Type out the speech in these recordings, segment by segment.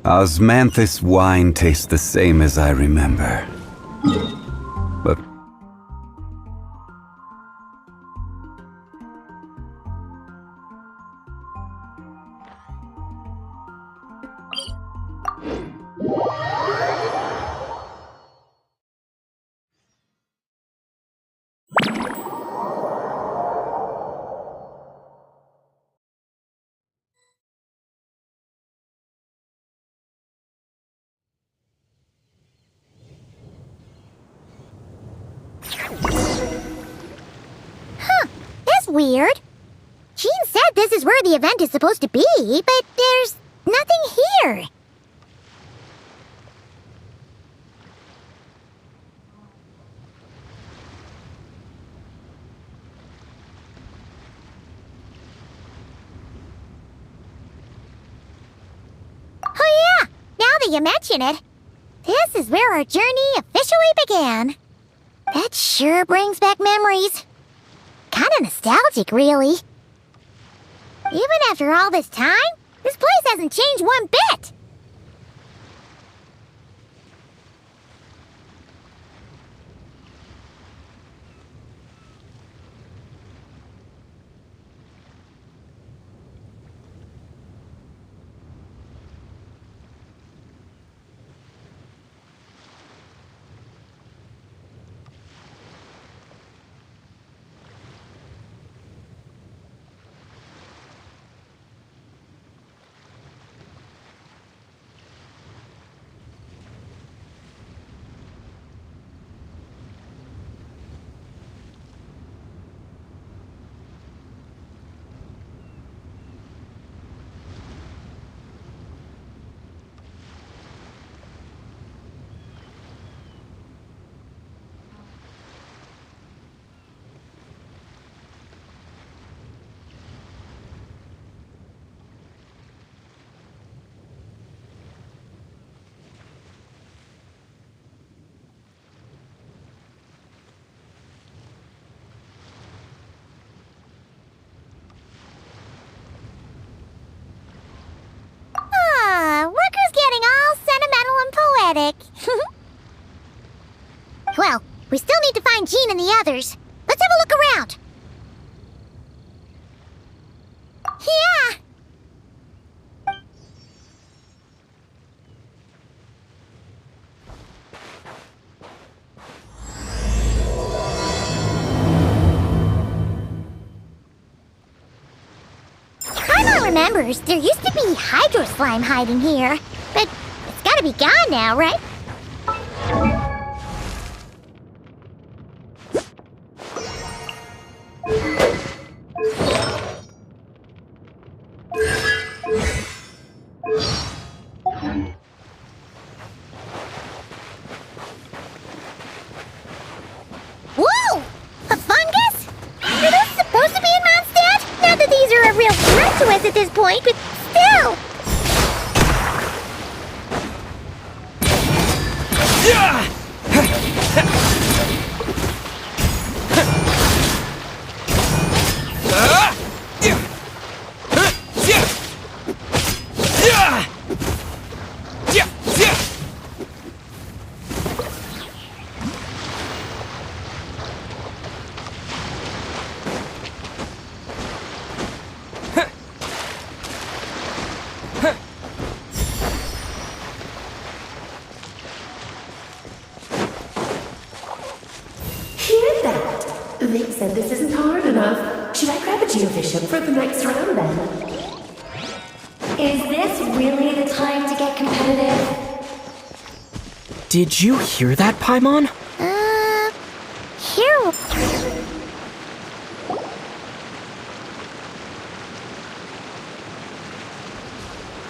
Osmanthus wine tastes the same as I remember. But Weird. Jean said this is where the event is supposed to be, but there's nothing here. Oh yeah, now that you mention it, this is where our journey officially began. That sure brings back memories. Kinda nostalgic, really. Even after all this time, this place hasn't changed one bit. Well, we still need to find Jean and the others. Let's have a look around. Yeah! Paimon remembers there used to be hydro slime hiding here, but it's gotta be gone now, right? Whoa! A fungus? Are those supposed to be in Monstadt? Not that these are a real threat to us at this point, but still! Vic said this isn't hard enough. Should I grab a geovision for the next round then? Is this really the time to get competitive? Did you hear that, Paimon? Here...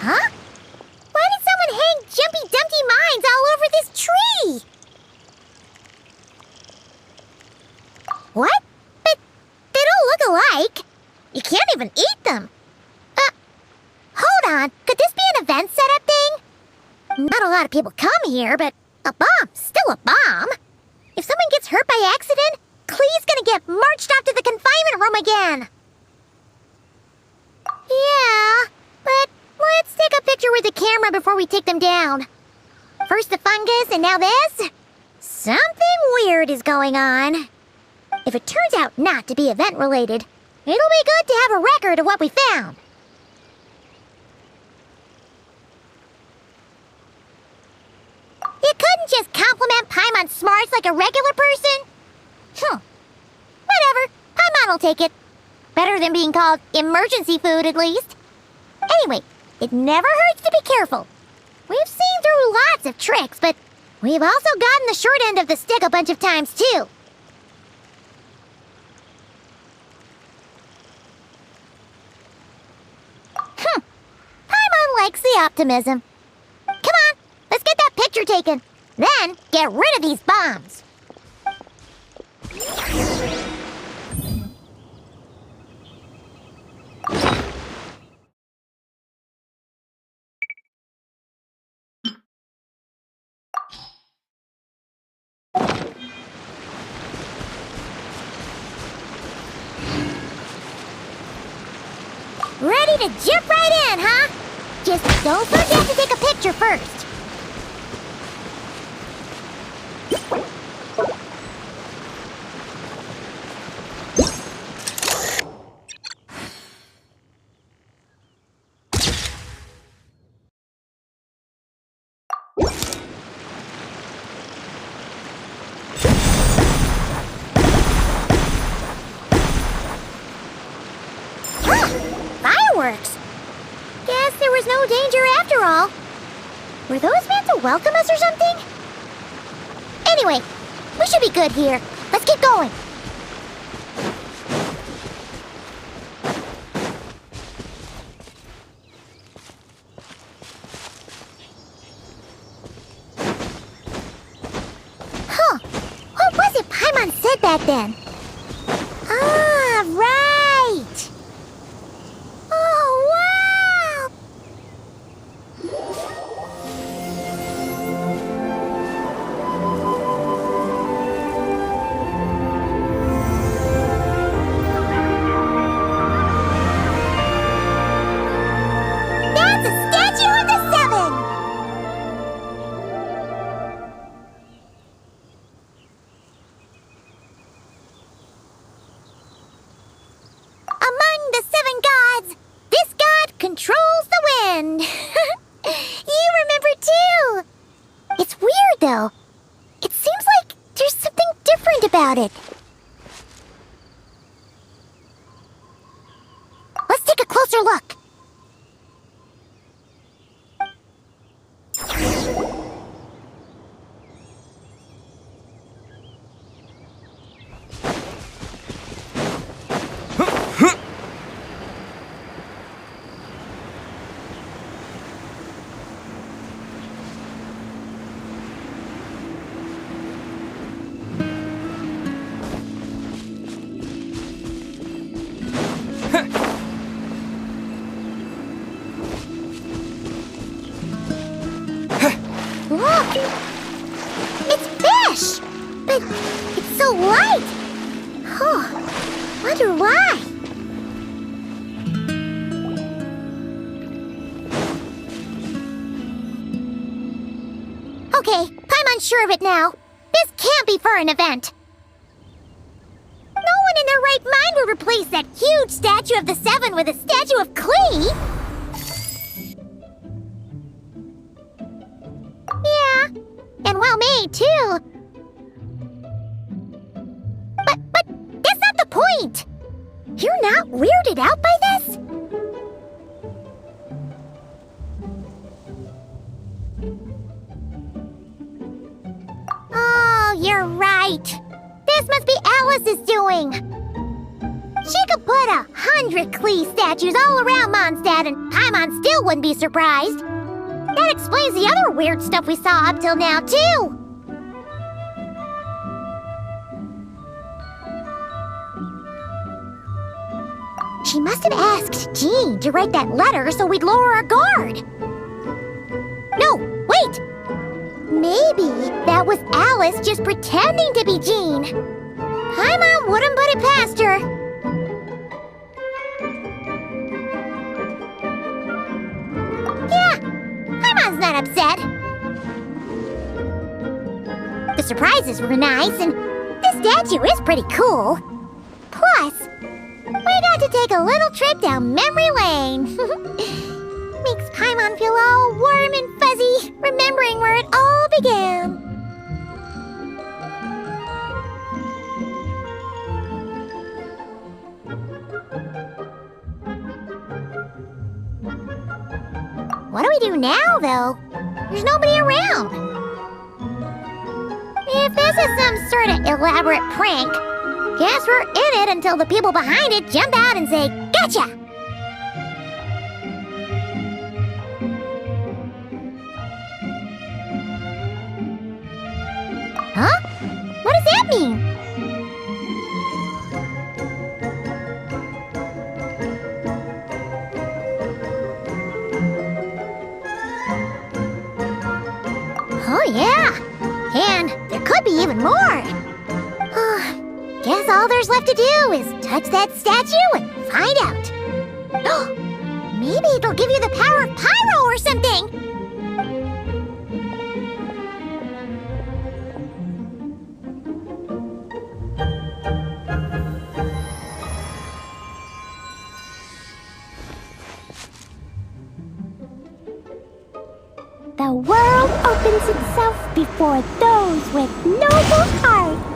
Huh? Why did someone hang Jumpy Dumpty mines all over this tree? What? But they don't look alike. You can't even eat them. Hold on. Could this be an event setup thing? Not a lot of people come here, but a bomb's still a bomb. If someone gets hurt by accident, Clee's gonna get marched off to the confinement room again. Yeah, but let's take a picture with the the camera before we take them down. First the fungus, and now this? Something weird is going on. If it turns out not to be event-related, it'll be good to have a record of what we found. You couldn't just compliment Paimon's smarts like a regular person? Whatever. Paimon will take it. Better than being called emergency food, at least. Anyway, it never hurts to be careful. We've seen through lots of tricks, but we've also gotten the short end of the stick a bunch of times, too. Paimon likes the optimism. Come on, let's get that picture taken. Then, get rid of these bombs. Ready to jump right in, huh? Just don't forget to take a picture first. Fireworks! Guess there was no danger after all. Were those meant to welcome us or something? Anyway, we should be good here. Let's get going. What was it Paimon said back then? Ah, right! Oh, wow! That's a statue of the Seven! Among the seven gods, this god controls the wind. You remember too. It's weird though. It seems like there's something different about it. Let's take a closer look. Look! It's fish! But it's so light! Wonder why? Okay, Paimon's sure of it now. This can't be for an event. No one in their right mind would replace that huge statue of the Seven with a statue of Klee! Yeah, and well made, too. But that's not the point! You're not weirded out by this? Oh, you're right. This must be Alice's doing. She could put 100 Klee statues all around Monstadt and Paimon still wouldn't be surprised. That explains the other weird stuff we saw up till now, too. She must have asked Jean to write that letter so we'd lower our guard. No, wait! Maybe that was Alice just pretending to be Jean. Paimon wouldn't put it past her. Yeah, not upset. The surprises were nice, and this statue is pretty cool. Plus, we got to take a little trip down memory lane. Makes Paimon feel all warm and fuzzy, remembering where it all began. What do we do now, though? There's nobody around. If this is some sort of elaborate prank, guess we're in it until the people behind it jump out and say, "Gotcha!" Huh? What does that mean? Oh, yeah. And there could be even more. Guess all there's left to do is touch that statue and find out. Maybe it'll give you the power of pyro or something. The world opens itself before those with noble hearts.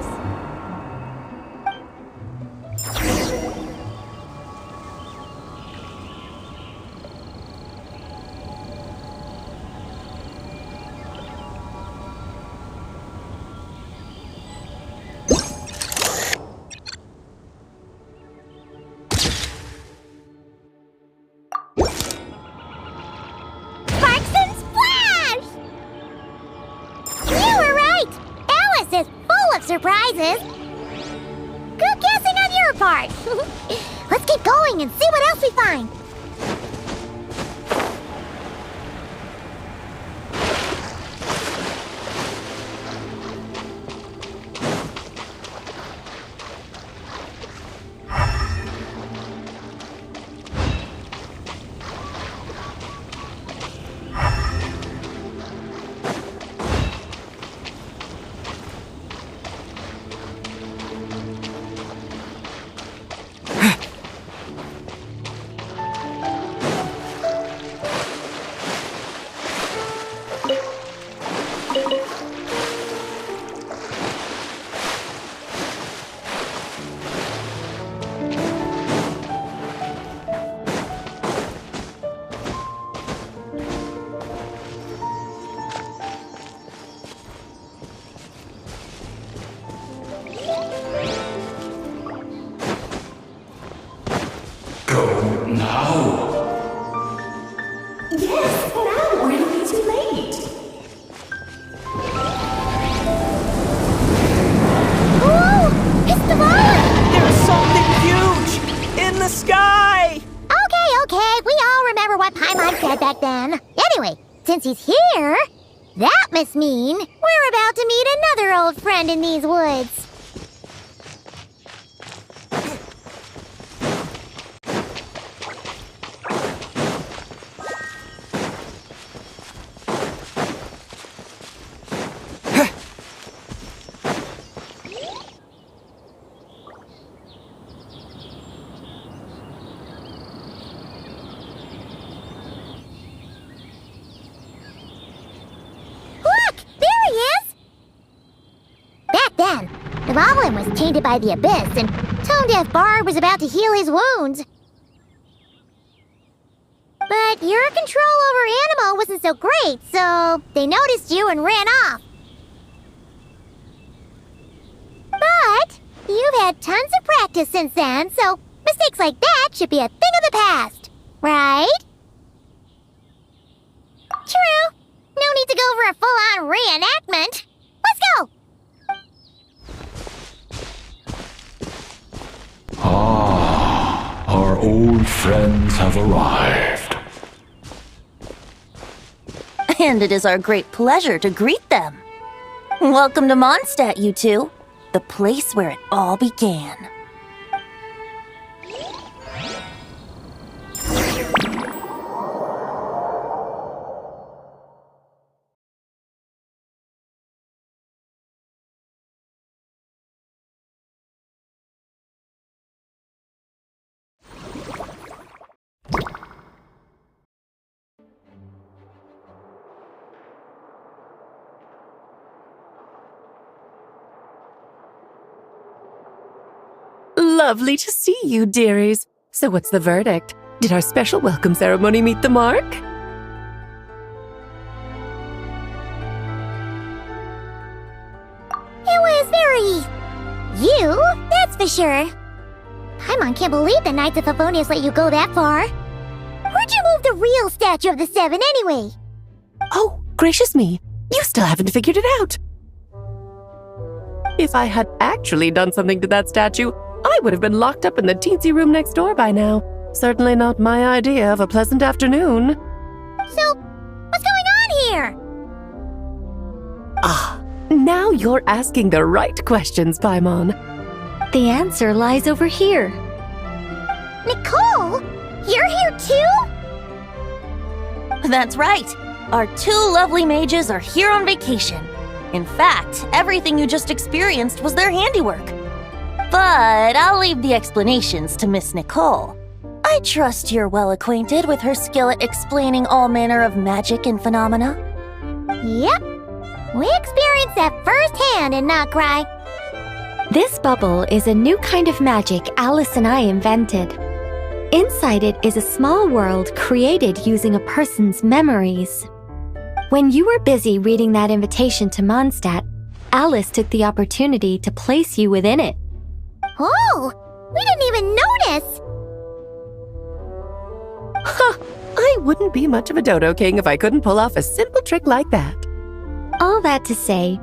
Surprises. Good guessing on your part. Let's keep going and see what else we find. Back then. Anyway, since he's here, that must mean we're about to meet another old friend in these woods. The goblin was tainted by the abyss, and Tone Deaf Bard was about to heal his wounds. But your control over Animo wasn't so great, so they noticed you and ran off. But you've had tons of practice since then, so mistakes like that should be a thing of the past, right? True. No need to go for a full-on reenactment. Let's go! Ah, our old friends have arrived. And it is our great pleasure to greet them. Welcome to Monstadt, you two. The place where it all began. lovely to see you, dearies. So what's the verdict? Did our special welcome ceremony meet the mark? It was very... you, that's for sure. Paimon can't believe the Knights of Favonius let you go that far. Where'd you move the real statue of the Seven anyway? Oh, gracious me. You still haven't figured it out. If I had actually done something to that statue, I would have been locked up in the teensy room next door by now. Certainly not my idea of a pleasant afternoon. So, what's going on here? Ah, now you're asking the right questions, Paimon. The answer lies over here. Nicole? You're here too? That's right. Our two lovely mages are here on vacation. In fact, everything you just experienced was their handiwork. But I'll leave the explanations to Miss Nicole. I trust you're well acquainted with her skill at explaining all manner of magic and phenomena. Yep. We experienced that firsthand in Notcry. This bubble is a new kind of magic Alice and I invented. Inside it is a small world created using a person's memories. When you were busy reading that invitation to Monstadt, Alice took the opportunity to place you within it. Oh, we didn't even notice. Huh, I wouldn't be much of a dodo king if I couldn't pull off a simple trick like that. All that to say,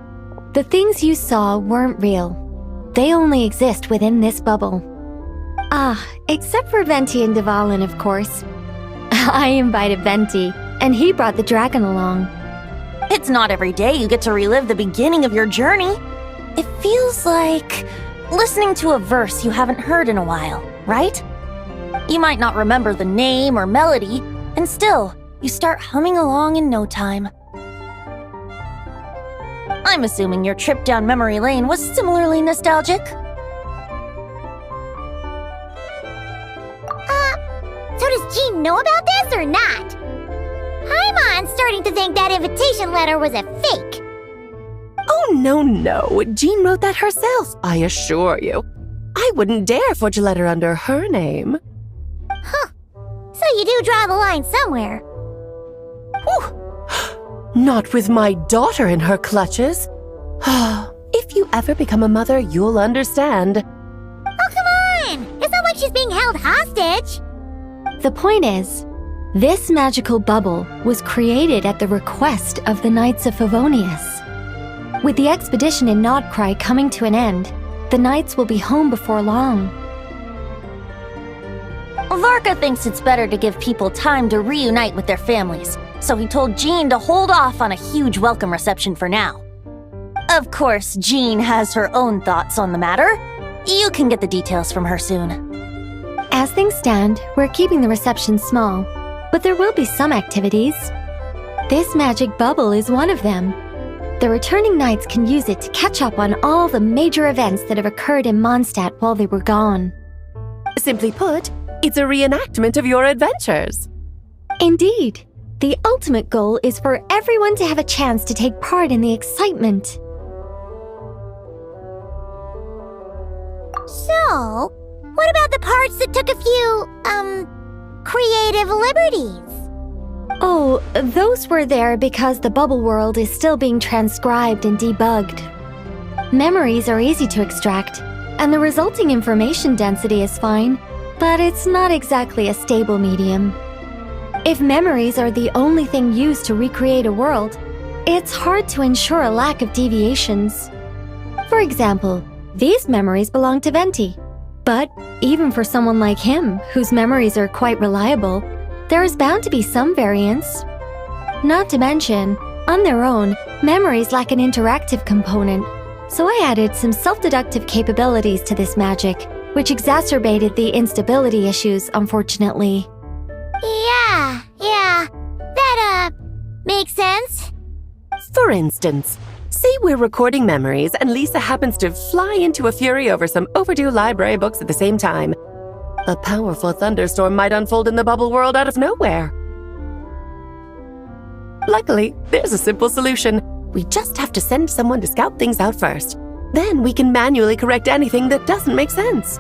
the things you saw weren't real. They only exist within this bubble. Ah, except for Venti and Dvalin, of course. I invited Venti, and he brought the dragon along. It's not every day you get to relive the beginning of your journey. It feels like listening to a verse you haven't heard in a while, right? You might not remember the name or melody, and still, you start humming along in no time. I'm assuming your trip down memory lane was similarly nostalgic. So does Jean know about this or not? Paimon's starting to think that invitation letter was a fake. Oh, no. Jean wrote that herself, I assure you. I wouldn't dare forge a letter under her name. Huh. So you do draw the line somewhere. Whew. Not with my daughter in her clutches. If you ever become a mother, you'll understand. Oh, come on! It's not like she's being held hostage. The point is, this magical bubble was created at the request of the Knights of Favonius. With the expedition in Notcry coming to an end, the Knights will be home before long. Varka thinks it's better to give people time to reunite with their families, so he told Jean to hold off on a huge welcome reception for now. Of course, Jean has her own thoughts on the matter. You can get the details from her soon. As things stand, we're keeping the reception small, but there will be some activities. This magic bubble is one of them. The returning knights can use it to catch up on all the major events that have occurred in Monstadt while they were gone. Simply put, it's a reenactment of your adventures. Indeed. The ultimate goal is for everyone to have a chance to take part in the excitement. So, what about the parts that took a few, creative liberties? Oh, those were there because the bubble world is still being transcribed and debugged. Memories are easy to extract, and the resulting information density is fine, but it's not exactly a stable medium. If memories are the only thing used to recreate a world, it's hard to ensure a lack of deviations. For example, these memories belong to Venti. But even for someone like him, whose memories are quite reliable, there is bound to be some variance. Not to mention, on their own, memories lack an interactive component, so I added some self-deductive capabilities to this magic, which exacerbated the instability issues, unfortunately. Yeah, that, makes sense. For instance, say we're recording memories and Lisa happens to fly into a fury over some overdue library books at the same time. A powerful thunderstorm might unfold in the bubble world out of nowhere. Luckily, there's a simple solution. We just have to send someone to scout things out first. Then we can manually correct anything that doesn't make sense.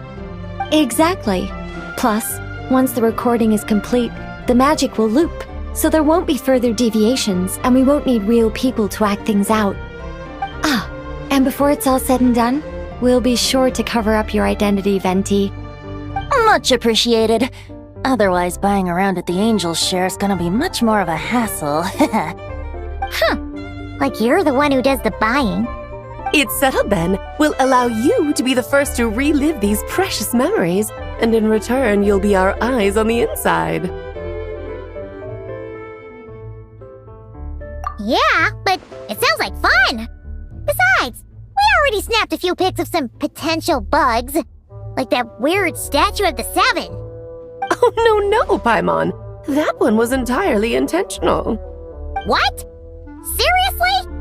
Exactly. Plus, once the recording is complete, the magic will loop, so there won't be further deviations and we won't need real people to act things out. Ah, and before it's all said and done, we'll be sure to cover up your identity, Venti. Much appreciated. Otherwise, buying around at the Angel's share is gonna be much more of a hassle. Like you're the one who does the buying. It's settled then. We'll allow you to be the first to relive these precious memories, and in return, you'll be our eyes on the inside. Yeah, but it sounds like fun. Besides, we already snapped a few pics of some potential bugs. Like that weird statue of the Seven. Oh, no, Paimon. That one was entirely intentional. What? Seriously?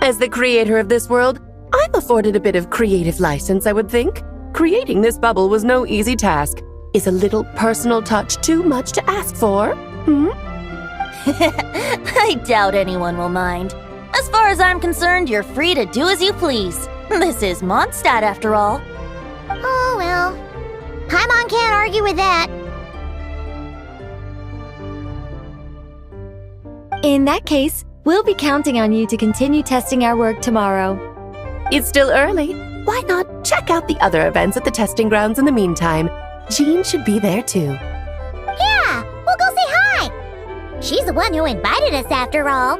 As the creator of this world, I'm afforded a bit of creative license, I would think. Creating this bubble was no easy task. Is a little personal touch too much to ask for? I doubt anyone will mind. As far as I'm concerned, you're free to do as you please. This is Monstadt, after all. Oh, well. Paimon can't argue with that. In that case, we'll be counting on you to continue testing our work tomorrow. It's still early. Why not check out the other events at the testing grounds in the meantime? Jean should be there too. Yeah, we'll go say hi. She's the one who invited us after all.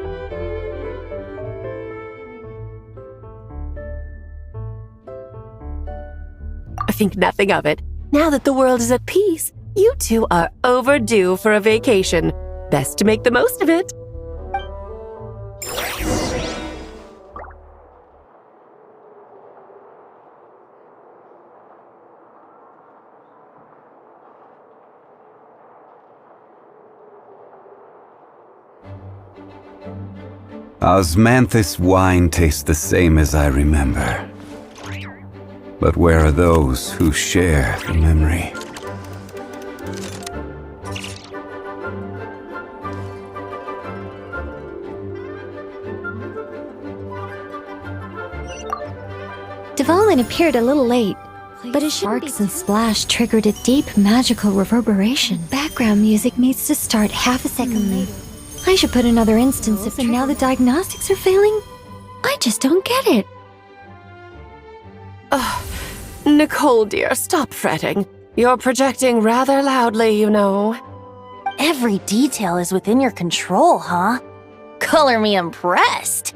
I think nothing of it. Now that the world is at peace, you two are overdue for a vacation. Best to make the most of it. Osmanthus wine tastes the same as I remember. But where are those who share the memory? Dvalin appeared a little late, but his sparks and splash triggered a deep magical reverberation. Background music needs to start half a second late. I should put another instance of, and now the diagnostics are failing? I just don't get it. Nicole, dear, stop fretting. You're projecting rather loudly, you know. Every detail is within your control, huh? Color me impressed.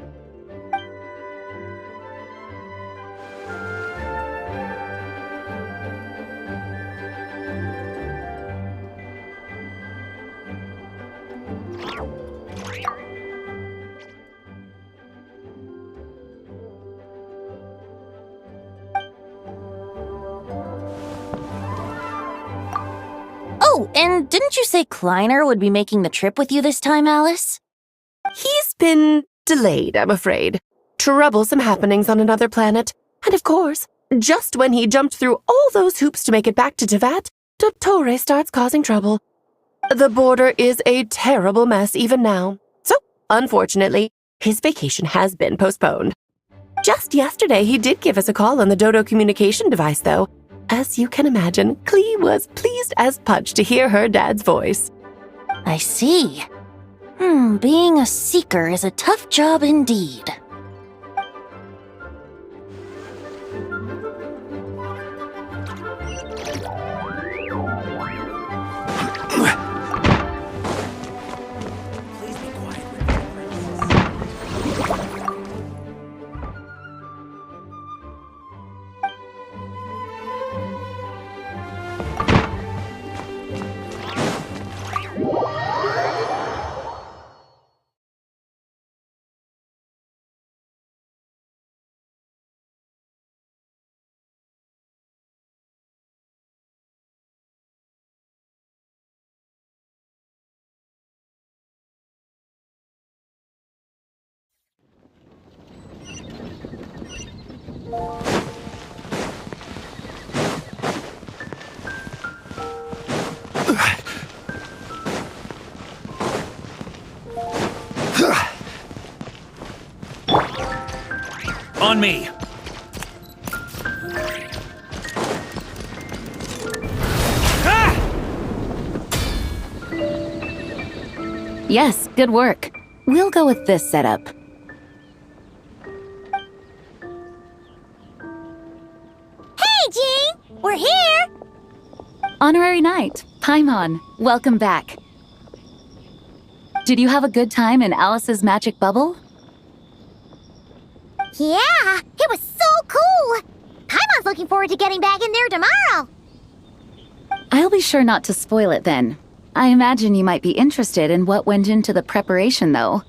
Oh, and didn't you say Kleiner would be making the trip with you this time, Alice? He's been delayed, I'm afraid. Troublesome happenings on another planet. And of course, just when he jumped through all those hoops to make it back to Tevat, Dottore starts causing trouble. The border is a terrible mess even now. So, unfortunately, his vacation has been postponed. Just yesterday, he did give us a call on the Dodo communication device, though. As you can imagine, Klee was pleased as punch to hear her dad's voice. I see. Being a seeker is a tough job indeed. On me. Yes, good work. We'll go with this setup. Hey, Jean! We're here! Honorary Knight, Paimon, welcome back. Did you have a good time in Alice's magic bubble? Yeah, it was so cool! Paimon's looking forward to getting back in there tomorrow! I'll be sure not to spoil it then. I imagine you might be interested in what went into the preparation, though.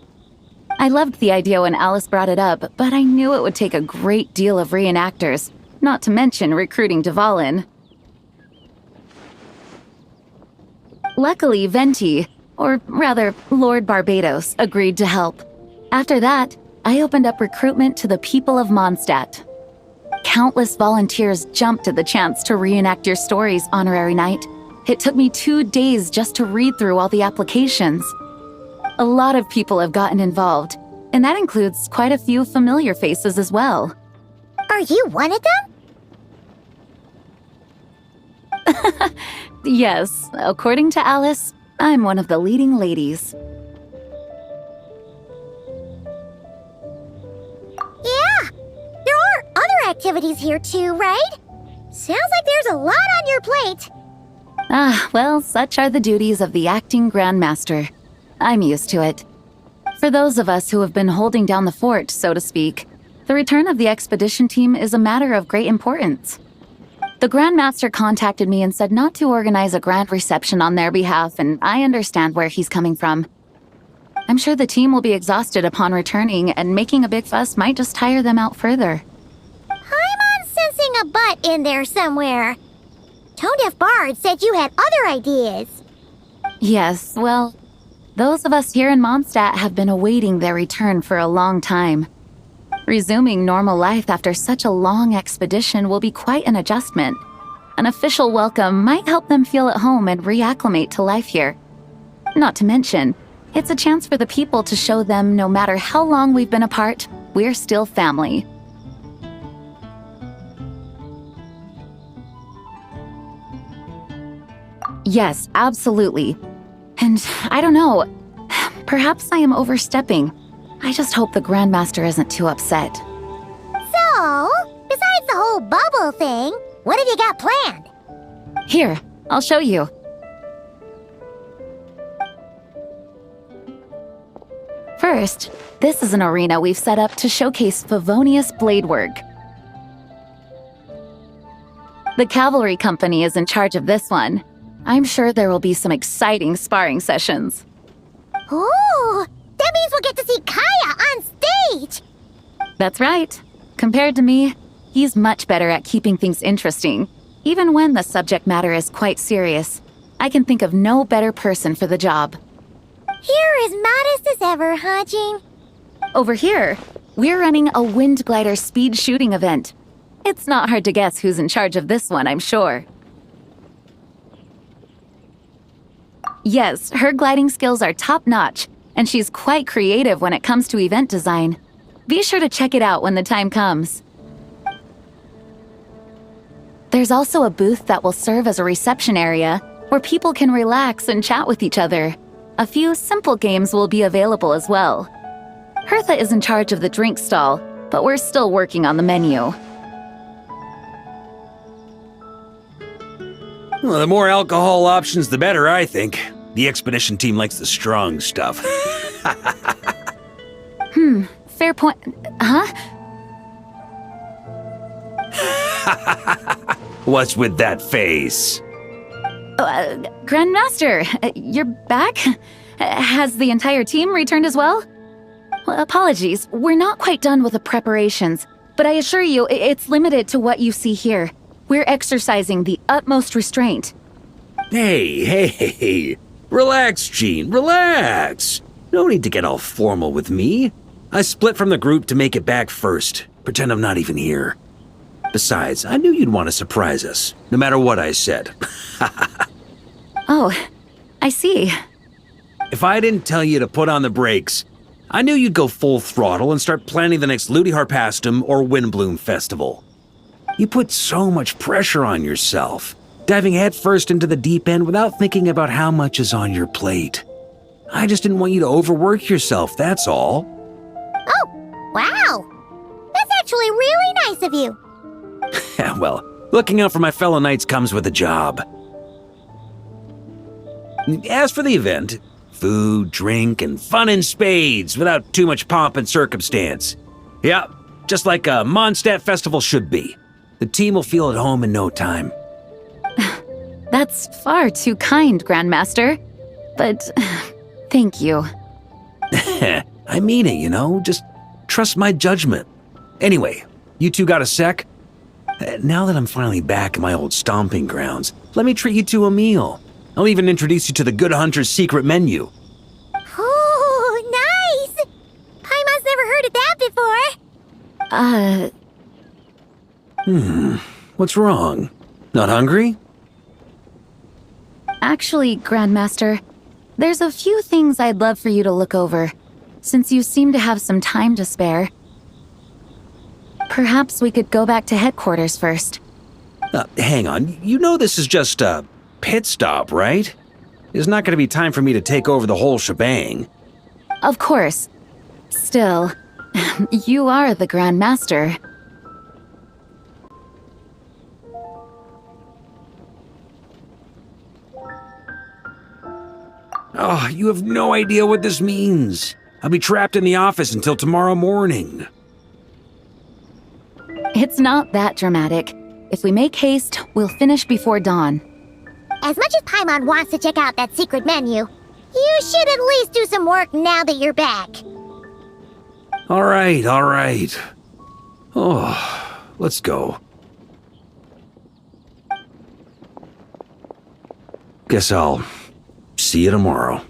I loved the idea when Alice brought it up, but I knew it would take a great deal of reenactors, not to mention recruiting Dvalin. Luckily, Venti, or rather, Lord Barbados, agreed to help. After that, I opened up recruitment to the people of Monstadt. Countless volunteers jumped at the chance to reenact your stories, Honorary Knight. It took me 2 days just to read through all the applications. A lot of people have gotten involved, and that includes quite a few familiar faces as well. Are you one of them? Yes, according to Alice, I'm one of the leading ladies. Yeah, there are other activities here too, right? Sounds like there's a lot on your plate. Well, such are the duties of the acting Grandmaster. I'm used to it. For those of us who have been holding down the fort, so to speak, the return of the expedition team is a matter of great importance. The Grandmaster contacted me and said not to organize a grand reception on their behalf, and I understand where he's coming from. I'm sure the team will be exhausted upon returning, and making a big fuss might just tire them out further. I'm sensing a butt in there somewhere. Tone Deaf Bard said you had other ideas. Yes, well, those of us here in Monstadt have been awaiting their return for a long time. Resuming normal life after such a long expedition will be quite an adjustment. An official welcome might help them feel at home and reacclimate to life here. Not to mention, it's a chance for the people to show them no matter how long we've been apart, we're still family. Yes, absolutely. And I don't know, perhaps I am overstepping. I just hope the Grandmaster isn't too upset. So, besides the whole bubble thing, what have you got planned? Here, I'll show you. First, this is an arena we've set up to showcase Favonius blade work. The cavalry company is in charge of this one. I'm sure there will be some exciting sparring sessions. Ooh, that means we'll get to see Kaya on stage! That's right. Compared to me, he's much better at keeping things interesting, even when the subject matter is quite serious. I can think of no better person for the job. You're as modest as ever, huh, Jean? Over here, we're running a wind glider speed shooting event. It's not hard to guess who's in charge of this one, I'm sure. Yes, her gliding skills are top-notch, and she's quite creative when it comes to event design. Be sure to check it out when the time comes. There's also a booth that will serve as a reception area where people can relax and chat with each other. A few simple games will be available as well. Hertha is in charge of the drink stall, but we're still working on the menu. Well, the more alcohol options, the better, I think. The expedition team likes the strong stuff. Fair point. Huh? What's with that face? Grandmaster, you're back? Has the entire team returned as well? Well, apologies, we're not quite done with the preparations, but I assure you, it's limited to what you see here. We're exercising the utmost restraint. Hey. Relax, Jean, relax. No need to get all formal with me. I split from the group to make it back first. Pretend I'm not even here. Besides, I knew you'd want to surprise us, no matter what I said. Oh, I see. If I didn't tell you to put on the brakes, I knew you'd go full throttle and start planning the next Ludi Harpastum or Windbloom Festival. You put so much pressure on yourself, diving headfirst into the deep end without thinking about how much is on your plate. I just didn't want you to overwork yourself, that's all. Oh, wow. That's actually really nice of you. Well, looking out for my fellow knights comes with a job. As for the event, food, drink, and fun in spades without too much pomp and circumstance. Yeah, just like a Monstadt festival should be. The team will feel at home in no time. That's far too kind, Grandmaster. But thank you. I mean it, you know? Just trust my judgment. Anyway, you two got a sec? Now that I'm finally back in my old stomping grounds, let me treat you to a meal. I'll even introduce you to the Good Hunter's secret menu. Oh, nice! Paimon's never heard of that before. What's wrong? Not hungry? Actually, Grandmaster, there's a few things I'd love for you to look over, since you seem to have some time to spare. Perhaps we could go back to headquarters first. Hang on, you know this is just a pit stop, right? There's not going to be time for me to take over the whole shebang. Of course. Still, you are the Grandmaster. Oh, you have no idea what this means. I'll be trapped in the office until tomorrow morning. It's not that dramatic. If we make haste, we'll finish before dawn. As much as Paimon wants to check out that secret menu, you should at least do some work now that you're back. All right. Oh, let's go. Guess I'll see you tomorrow.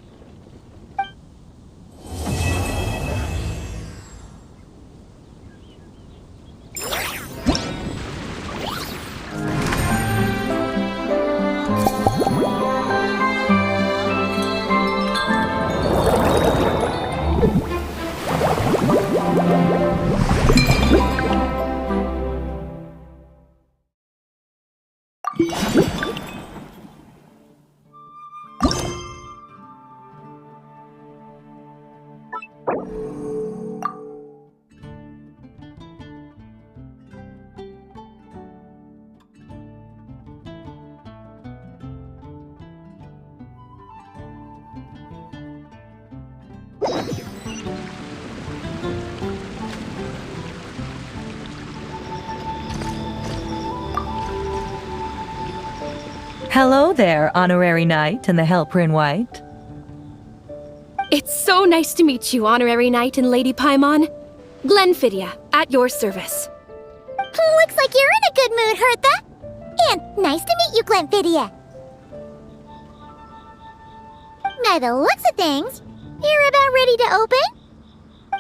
Hello there, Honorary Knight and the Helper in White. It's so nice to meet you, Honorary Knight and Lady Paimon. Glenfidia, at your service. Looks like you're in a good mood, Hertha. And nice to meet you, Glenfidia. By the looks of things, you're about ready to open?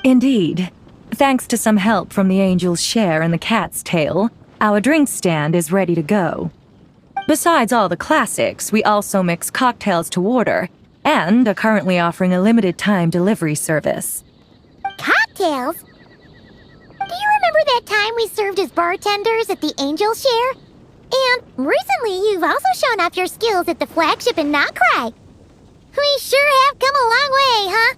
Indeed. Thanks to some help from the Angel's Share and the Cat's Tail, our drink stand is ready to go. Besides all the classics, we also mix cocktails to order, and are currently offering a limited-time delivery service. Cocktails? Do you remember that time we served as bartenders at the Angel Share? And recently you've also shown off your skills at the flagship in Nocrai. We sure have come a long way, huh?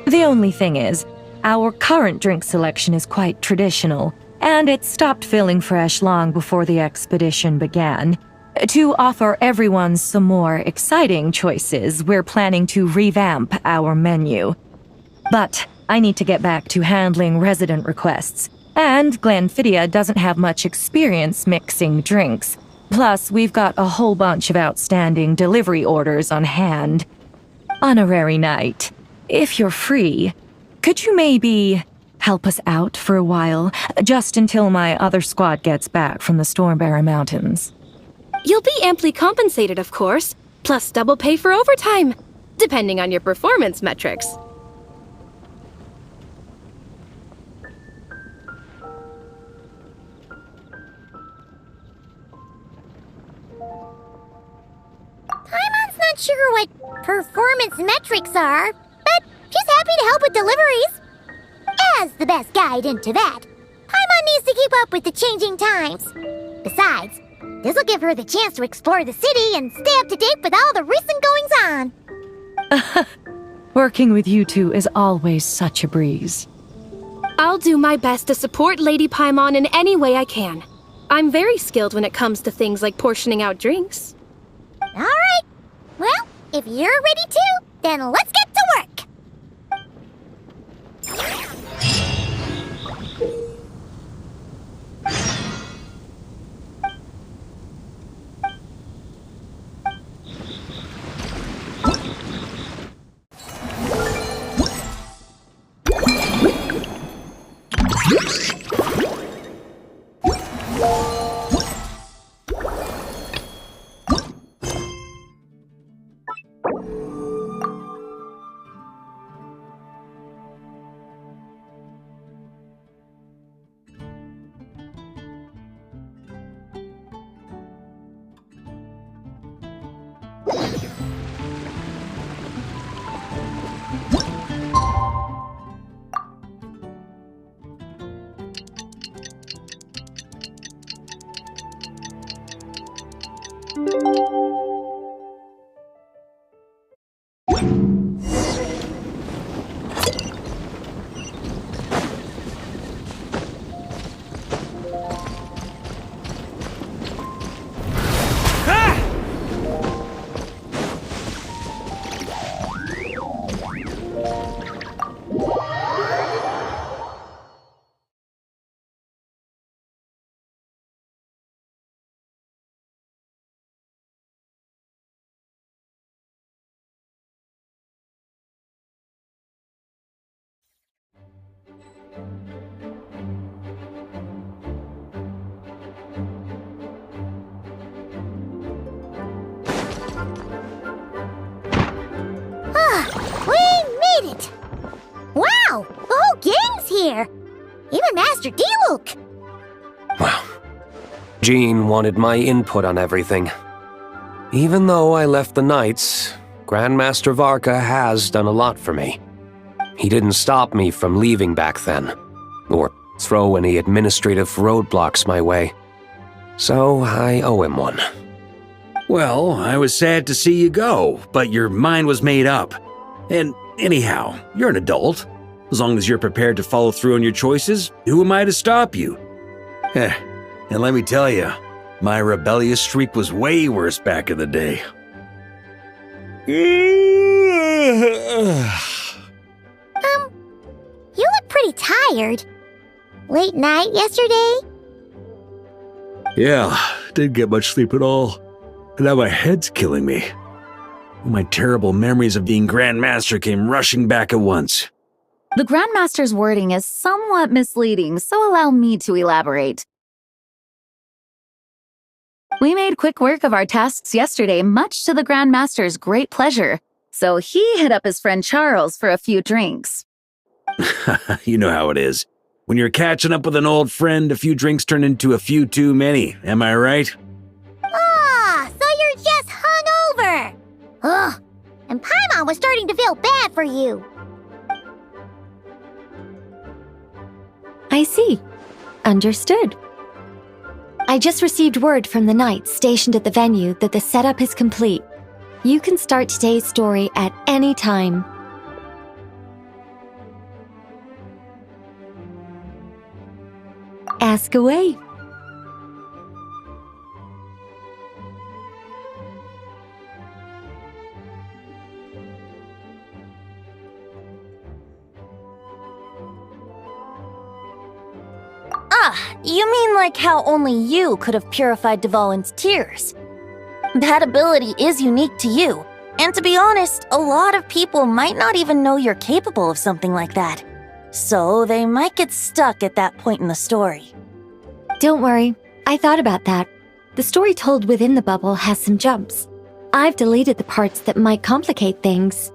The only thing is, our current drink selection is quite traditional, and it stopped feeling fresh long before the expedition began. To offer everyone some more exciting choices, we're planning to revamp our menu. But I need to get back to handling resident requests, and Glenfidia doesn't have much experience mixing drinks. Plus, we've got a whole bunch of outstanding delivery orders on hand. Honorary Knight, if you're free, Could you maybe help us out for a while, just until my other squad gets back from the Stormbearer Mountains? You'll be amply compensated, of course, plus double pay for overtime, depending on your performance metrics. Paimon's not sure what performance metrics are, but she's happy to help with deliveries. As the best guide into that, Paimon needs to keep up with the changing times. Besides, this will give her the chance to explore the city and stay up to date with all the recent goings-on. Working with you two is always such a breeze. I'll do my best to support Lady Paimon in any way I can. I'm very skilled when it comes to things like portioning out drinks. All right. Well, if you're ready to, then let's get to work. Wow, the whole gang's here! Even Master D-Luke! Well, Jean wanted my input on everything. Even though I left the Knights, Grandmaster Varka has done a lot for me. He didn't stop me from leaving back then, or throw any administrative roadblocks my way. So I owe him one. Well, I was sad to see you go, but your mind was made up. And anyhow, you're an adult. As long as you're prepared to follow through on your choices, who am I to stop you? And let me tell you, my rebellious streak was way worse back in the day. You look pretty tired. Late night yesterday? Yeah, didn't get much sleep at all. And now my head's killing me. My terrible memories of being Grandmaster came rushing back at once. The Grandmaster's wording is somewhat misleading, so allow me to elaborate. We made quick work of our tasks yesterday, much to the Grandmaster's great pleasure, so he hit up his friend Charles for a few drinks. You know how it is. When you're catching up with an old friend, a few drinks turn into a few too many, am I right? Ah, so you're just hungover! Ugh, and Paimon was starting to feel bad for you. I see. Understood. I just received word from the Knights stationed at the venue that the setup is complete. You can start today's story at any time. Ask away. Ah, you mean like how only you could have purified Dvalin's tears? That ability is unique to you, and to be honest, a lot of people might not even know you're capable of something like that. So they might get stuck at that point in the story. Don't worry, I thought about that. The story told within the bubble has some jumps. I've deleted the parts that might complicate things.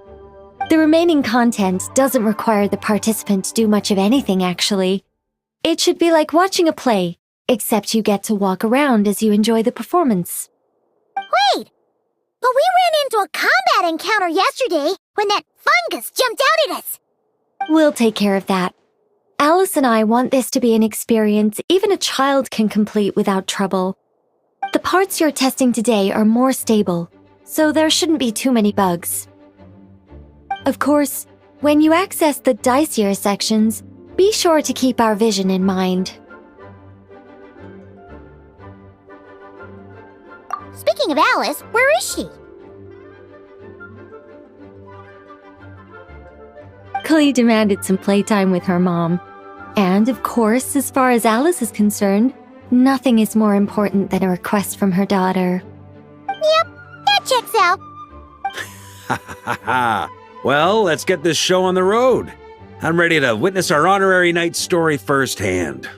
The remaining content doesn't require the participant to do much of anything, actually. It should be like watching a play, except you get to walk around as you enjoy the performance. Wait! But we ran into a combat encounter yesterday when that fungus jumped out at us! We'll take care of that. Alice and I want this to be an experience even a child can complete without trouble. The parts you're testing today are more stable, so there shouldn't be too many bugs. Of course, when you access the dicier sections, be sure to keep our vision in mind. Speaking of Alice, where is she? Clee demanded some playtime with her mom. And of course, as far as Alice is concerned, nothing is more important than a request from her daughter. Yep, that checks out. Ha ha ha! Well, let's get this show on the road. I'm ready to witness our honorary night story firsthand.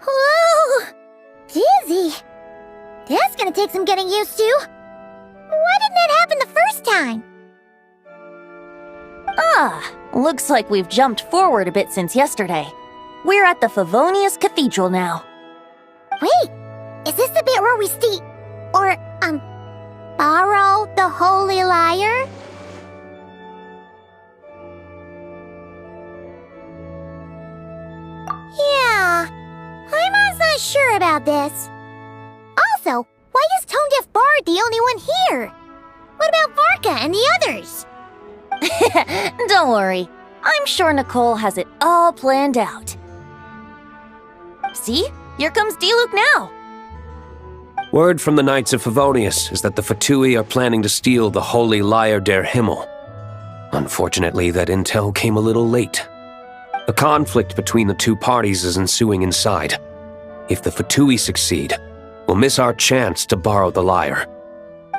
Whoa! Dizzy! That's gonna take some getting used to. Why didn't that happen the first time? Looks like we've jumped forward a bit since yesterday. We're at the Favonius Cathedral now. Wait, is this the bit where we borrow the Holy Lyre? Yeah, I'm not sure about this. Also, why is Tone Deaf Bard the only one here? What about Varka and the others? Don't worry, I'm sure Nicole has it all planned out. See? Here comes Diluc now. Word from the Knights of Favonius is that the Fatui are planning to steal the Holy Lyre der Himmel. Unfortunately, that intel came a little late. A conflict between the two parties is ensuing inside. If the Fatui succeed, we'll miss our chance to borrow the lyre.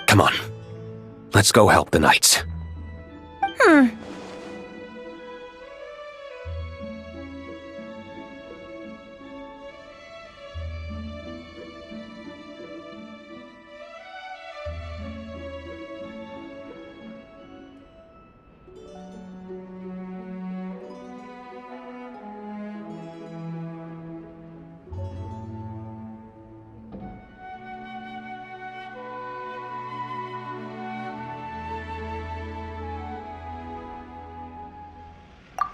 Come on, let's go help the Knights.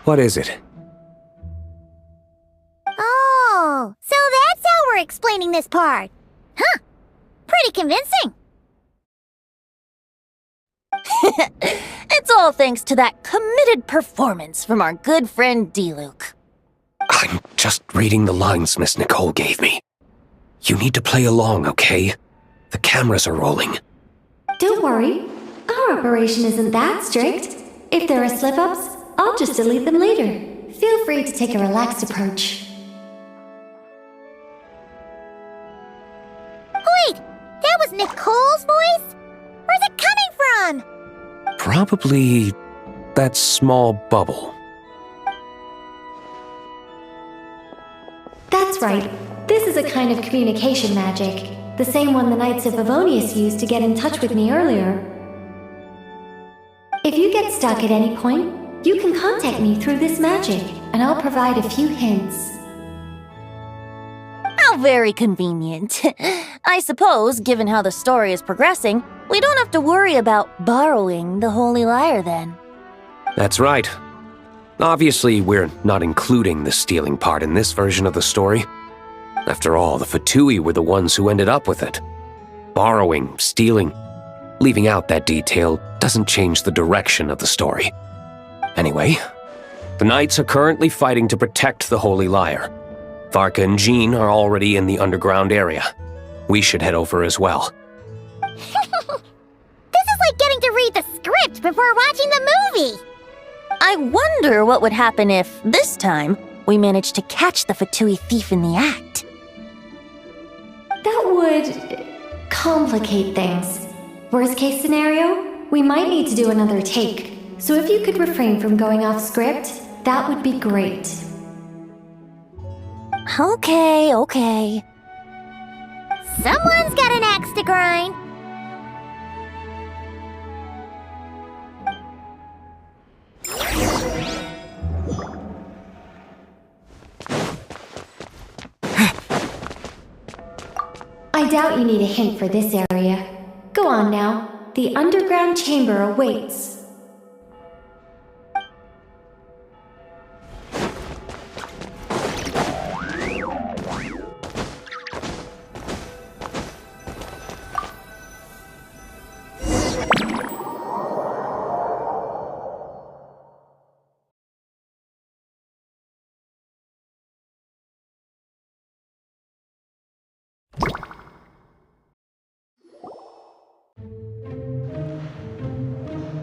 What is it? Oh, so that's how we're explaining this part. Huh, pretty convincing. It's all thanks to that committed performance from our good friend Diluc. I'm just reading the lines Miss Nicole gave me. You need to play along, okay? The cameras are rolling. Don't worry, our operation isn't that strict. If there are slip-ups, I'll just delete them later. Feel free to take a relaxed approach. Wait, that was Nicole's voice? Where's it coming from? Probably that small bubble. That's right. This is a kind of communication magic. The same one the Knights of Favonius used to get in touch with me earlier. If you get stuck at any point, you can contact me through this magic, and I'll provide a few hints. How very convenient. I suppose, given how the story is progressing, we don't have to worry about borrowing the Holy Lyre then. That's right. Obviously, we're not including the stealing part in this version of the story. After all, the Fatui were the ones who ended up with it. Borrowing, stealing, leaving out that detail doesn't change the direction of the story. Anyway, The Knights are currently fighting to protect the Holy Lyre. Varka and Jean are already in the underground area. We should head over as well. This is like getting to read the script before watching the movie! I wonder what would happen if, this time, we managed to catch the Fatui thief in the act. That would complicate things. Worst case scenario, we might need to do another take. So if you could refrain from going off script, that would be great. Okay. Someone's got an axe to grind. I doubt you need a hint for this area. Go on now. The underground chamber awaits.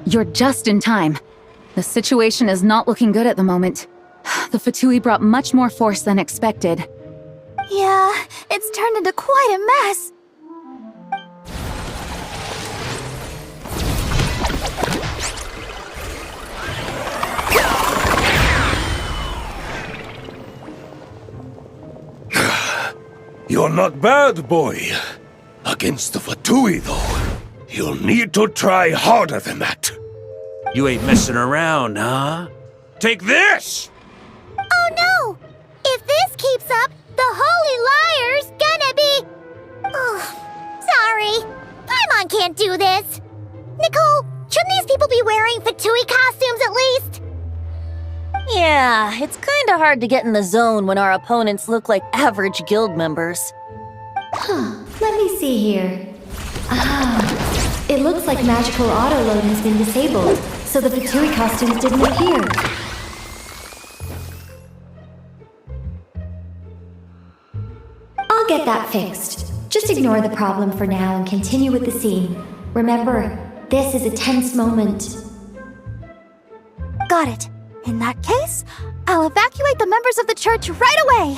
You're just in time. The situation is not looking good at the moment. The Fatui brought much more force than expected. Yeah, it's turned into quite a mess. You're not bad, boy. Against the Fatui, though, you'll need to try harder than that. You ain't messing around, huh? Take this! Oh no! If this keeps up, the Holy Lyre's gonna be... Oh, sorry. Paimon can't do this. Nicole, shouldn't these people be wearing Fatui costumes at least? Yeah, it's kinda hard to get in the zone when our opponents look like average guild members. Let me see here. It looks like magical autoload has been disabled, so the Fatui costumes didn't appear. I'll get that fixed. Just ignore the problem for now and continue with the scene. Remember, this is a tense moment. Got it. In that case, I'll evacuate the members of the church right away.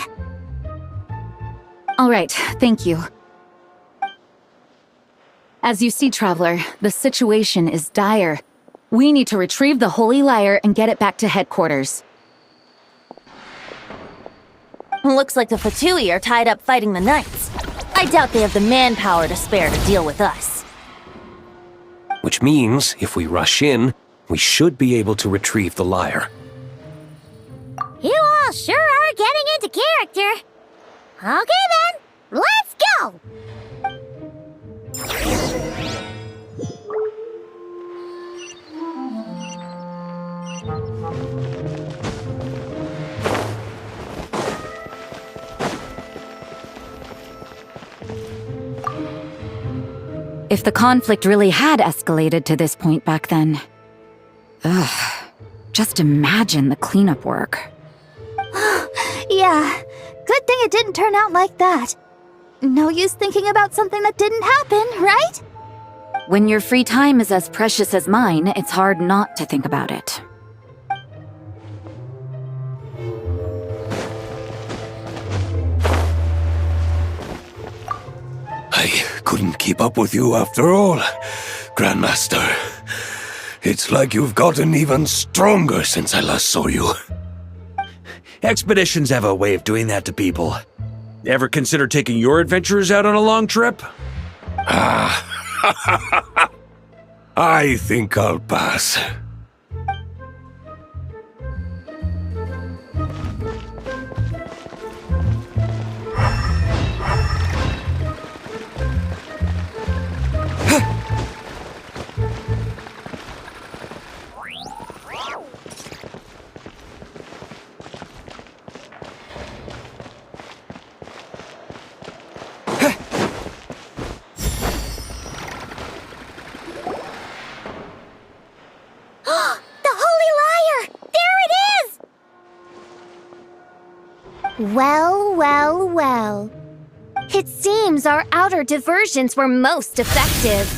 All right, thank you. As you see, Traveler, the situation is dire. We need to retrieve the Holy Lyre and get it back to headquarters. Looks like the Fatui are tied up fighting the Knights. I doubt they have the manpower to spare to deal with us. Which means, if we rush in, we should be able to retrieve the lyre. You all sure are getting into character. Okay then, let's go! If the conflict really had escalated to this point back then... just imagine the cleanup work. Yeah, good thing it didn't turn out like that. No use thinking about something that didn't happen, right? When your free time is as precious as mine, it's hard not to think about it. I couldn't keep up with you after all, Grandmaster. It's like you've gotten even stronger since I last saw you. Expeditions have a way of doing that to people. Ever consider taking your adventurers out on a long trip? I think I'll pass. Well, well, well. It seems our outer diversions were most effective.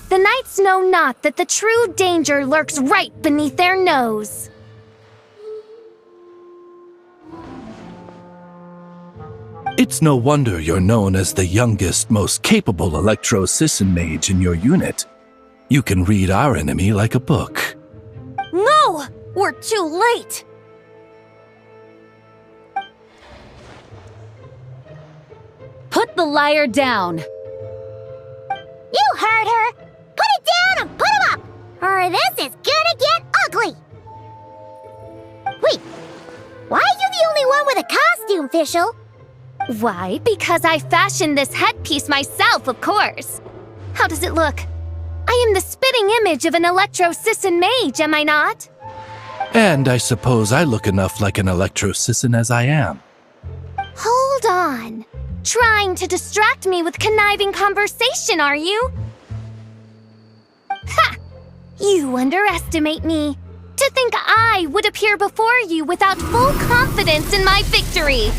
The knights know not that the true danger lurks right beneath their nose. It's no wonder you're known as the youngest, most capable electro-Sisson mage in your unit. You can read our enemy like a book. No! We're too late! Put the liar down! You heard her! Put it down and put him up! Or this is gonna get ugly! Wait, why are you the only one with a costume, Fischl? Why? Because I fashioned this headpiece myself, of course. How does it look? I am the spitting image of an electro-Sisson mage, am I not? And I suppose I look enough like an electro-Sisson as I am. Hold on. Trying to distract me with conniving conversation, are you? Ha! You underestimate me. To think I would appear before you without full confidence in my victory.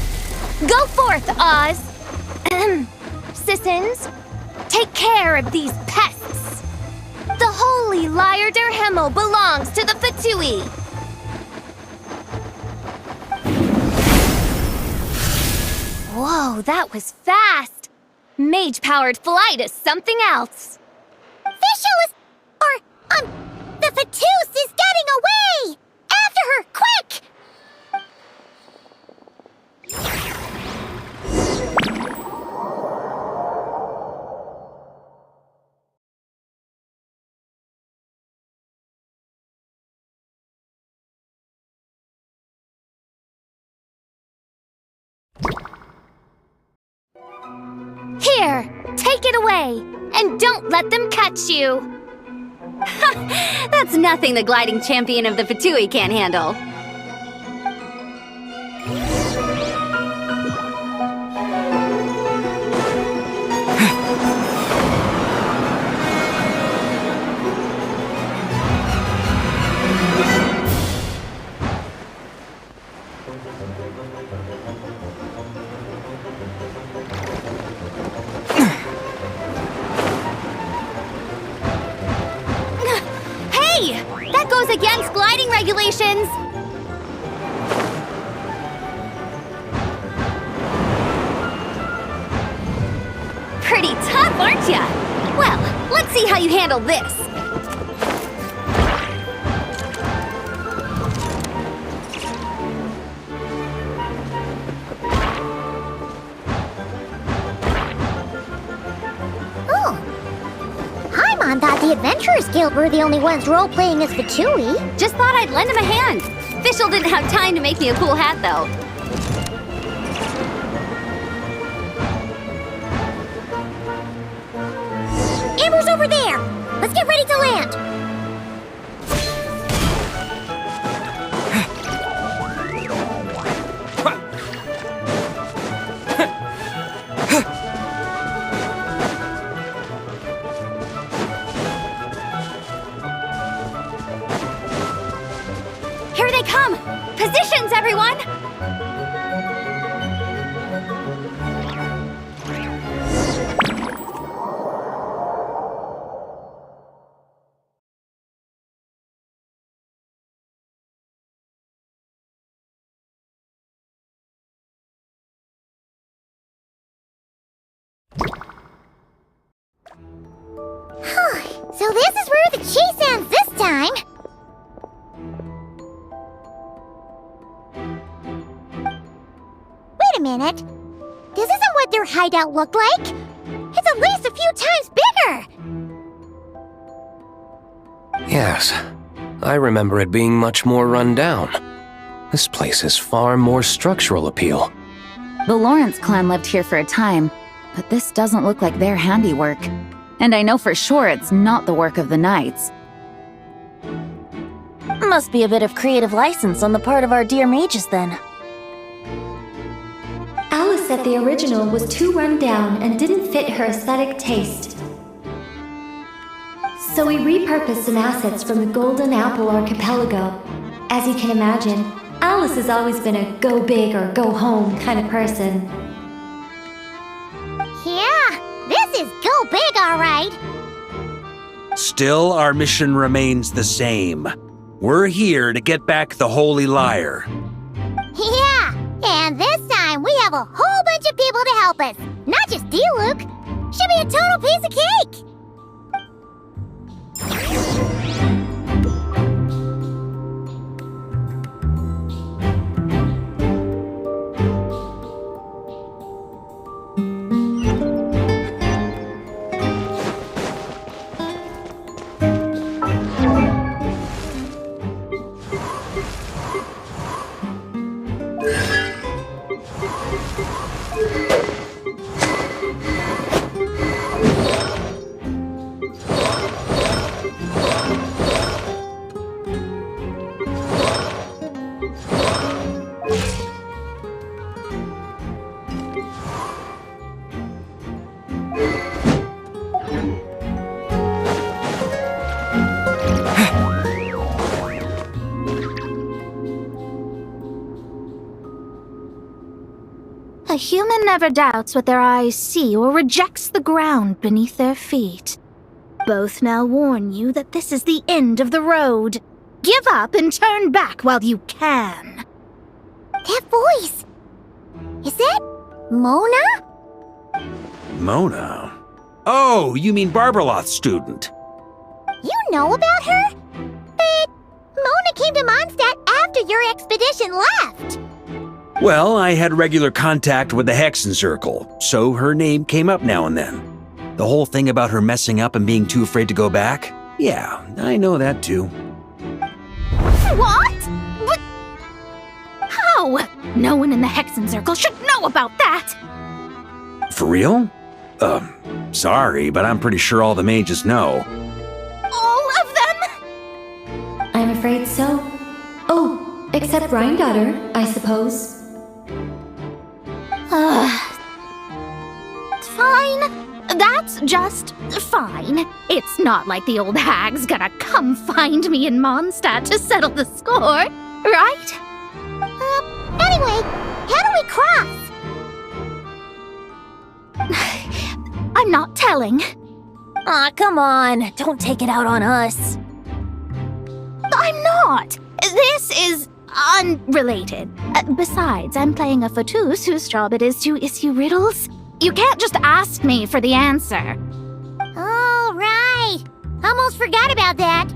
Go forth, Oz. Sissons, take care of these pests. The holy Liar der Himmel belongs to the Fatui. Whoa, that was fast. Mage-powered flight is something else. Fischl is... the Fatus is getting away! After her, quick! Here, take it away, and don't let them catch you. That's nothing the gliding champion of the Fatui can't handle. That goes against gliding regulations! Pretty tough, aren't ya? Well, let's see how you handle this. Paimon thought the Adventurers Guild were the only ones role-playing as Fatui. Just thought I'd lend him a hand. Fischl didn't have time to make me a cool hat, though. Amber's over there! Let's get ready to land! Here they come! Positions, everyone! So this is where the chase ends this time! Wait a minute. This isn't what their hideout looked like. It's at least a few times bigger. Yes, I remember it being much more run down. This place has far more structural appeal. The Lawrence clan lived here for a time, but this doesn't look like their handiwork. And I know for sure it's not the work of the knights. Must be a bit of creative license on the part of our dear mages, then. Alice said the original was too run down and didn't fit her aesthetic taste. So we repurposed some assets from the Golden Apple Archipelago. As you can imagine, Alice has always been a go big or go home kind of person. Yeah, this is go big, all right. Still, our mission remains the same. We're here to get back the Holy Lyre. Yeah, and this time we have a whole bunch of people to help us. Not just you, Luke. Should be a total piece of cake. A human never doubts what their eyes see or rejects the ground beneath their feet. Both now warn you that this is the end of the road. Give up and turn back while you can. That voice! Is that Mona? Mona? Oh, you mean Barbarloth's student. You know about her? But Mona came to Monstadt after your expedition left. Well, I had regular contact with the Hexen Circle, so her name came up now and then. The whole thing about her messing up and being too afraid to go back? Yeah, I know that too. What? But how? No one in the Hexen Circle should know about that! For real? Sorry, but I'm pretty sure all the mages know. All of them? I'm afraid so. Oh, except Rhindaughter, I suppose. Fine. That's just fine. It's not like the old hag's gonna come find me in Monstadt to settle the score, right? Anyway, how do we cross? I'm not telling. Aw, come on. Don't take it out on us. I'm not. This is unrelated. Besides, I'm playing a fatus whose job it is to issue riddles. You can't just ask me for the answer. All right. Almost forgot about that.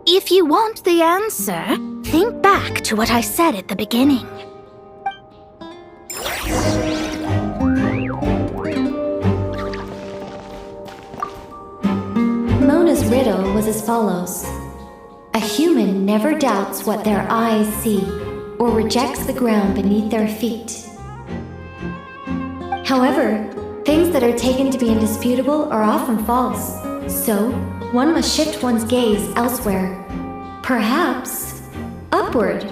If you want the answer, think back to what I said at the beginning. Mona's riddle was as follows. A human never doubts what their eyes see, or rejects the ground beneath their feet. However, things that are taken to be indisputable are often false, so one must shift one's gaze elsewhere. Perhaps upward.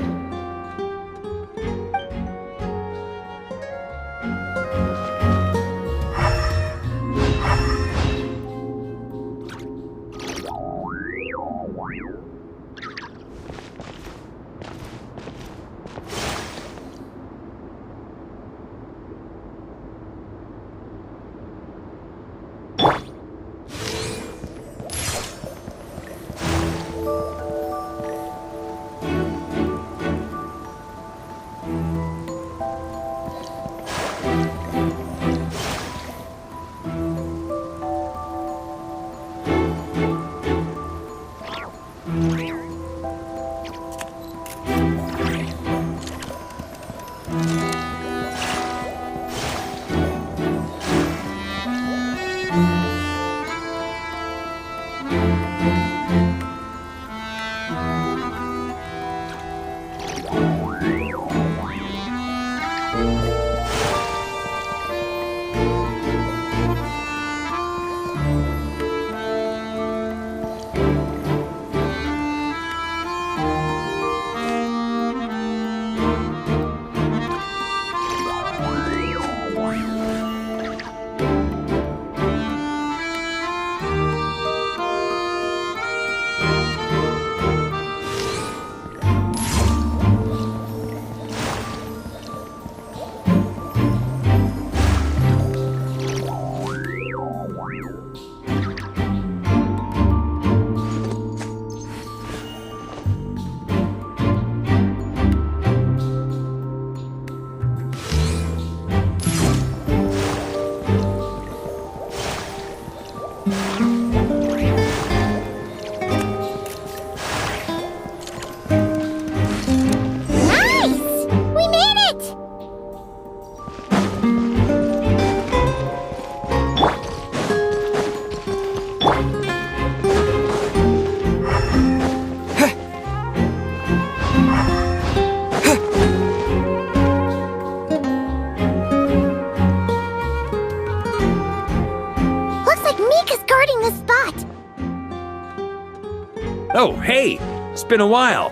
Oh, hey! It's been a while.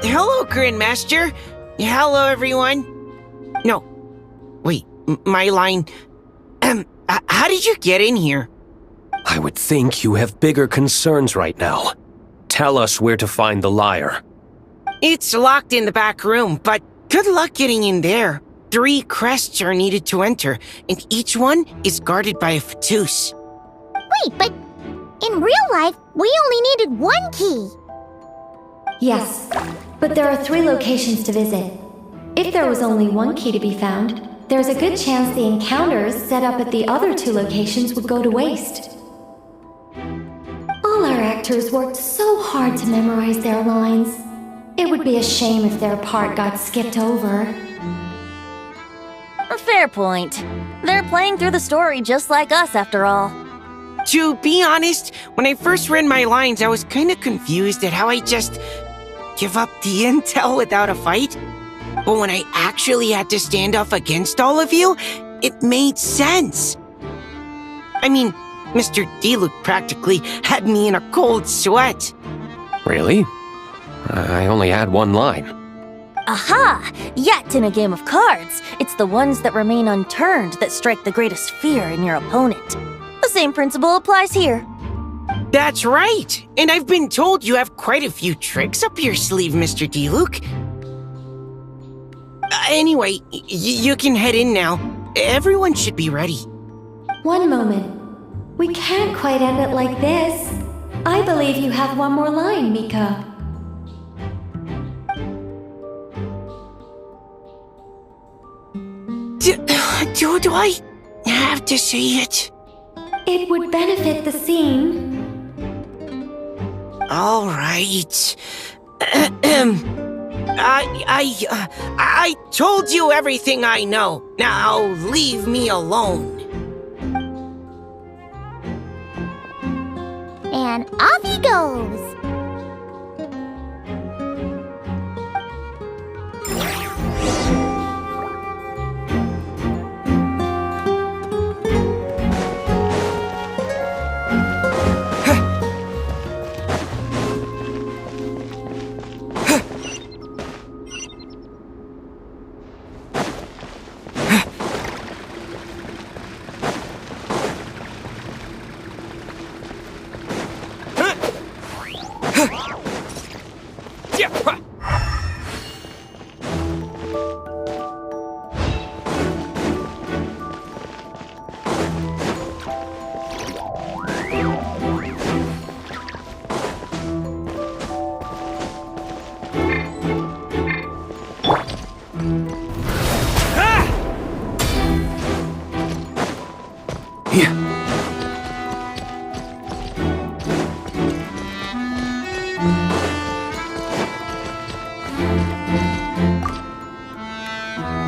Hello, Grandmaster. Hello, everyone. No. Wait, my line. How did you get in here? I would think you have bigger concerns right now. Tell us where to find the lyre. It's locked in the back room, but good luck getting in there. 3 crests are needed to enter, and each one is guarded by a Fatus. Wait, but in real life, we only needed 1 key. Yes, but there are 3 locations to visit. If there was only 1 key to be found, there's a good chance the encounters set up at the other 2 locations would go to waste. All our actors worked so hard to memorize their lines. It would be a shame if their part got skipped over. A fair point. They're playing through the story just like us, after all. To be honest, when I first read my lines, I was kind of confused at how I just give up the intel without a fight. But when I actually had to stand up against all of you, it made sense. I mean, Mr. Diluc practically had me in a cold sweat. Really? I only had 1 line. Aha! Yet in a game of cards, it's the ones that remain unturned that strike the greatest fear in your opponent. The same principle applies here. That's right! And I've been told you have quite a few tricks up your sleeve, Mr. Diluc. Anyway, you can head in now. Everyone should be ready. One moment. We can't quite end it like this. I believe you have 1 more line, Mika. Do I have to say it? It would benefit the scene. All right. I told you everything I know. Now leave me alone. And off he goes.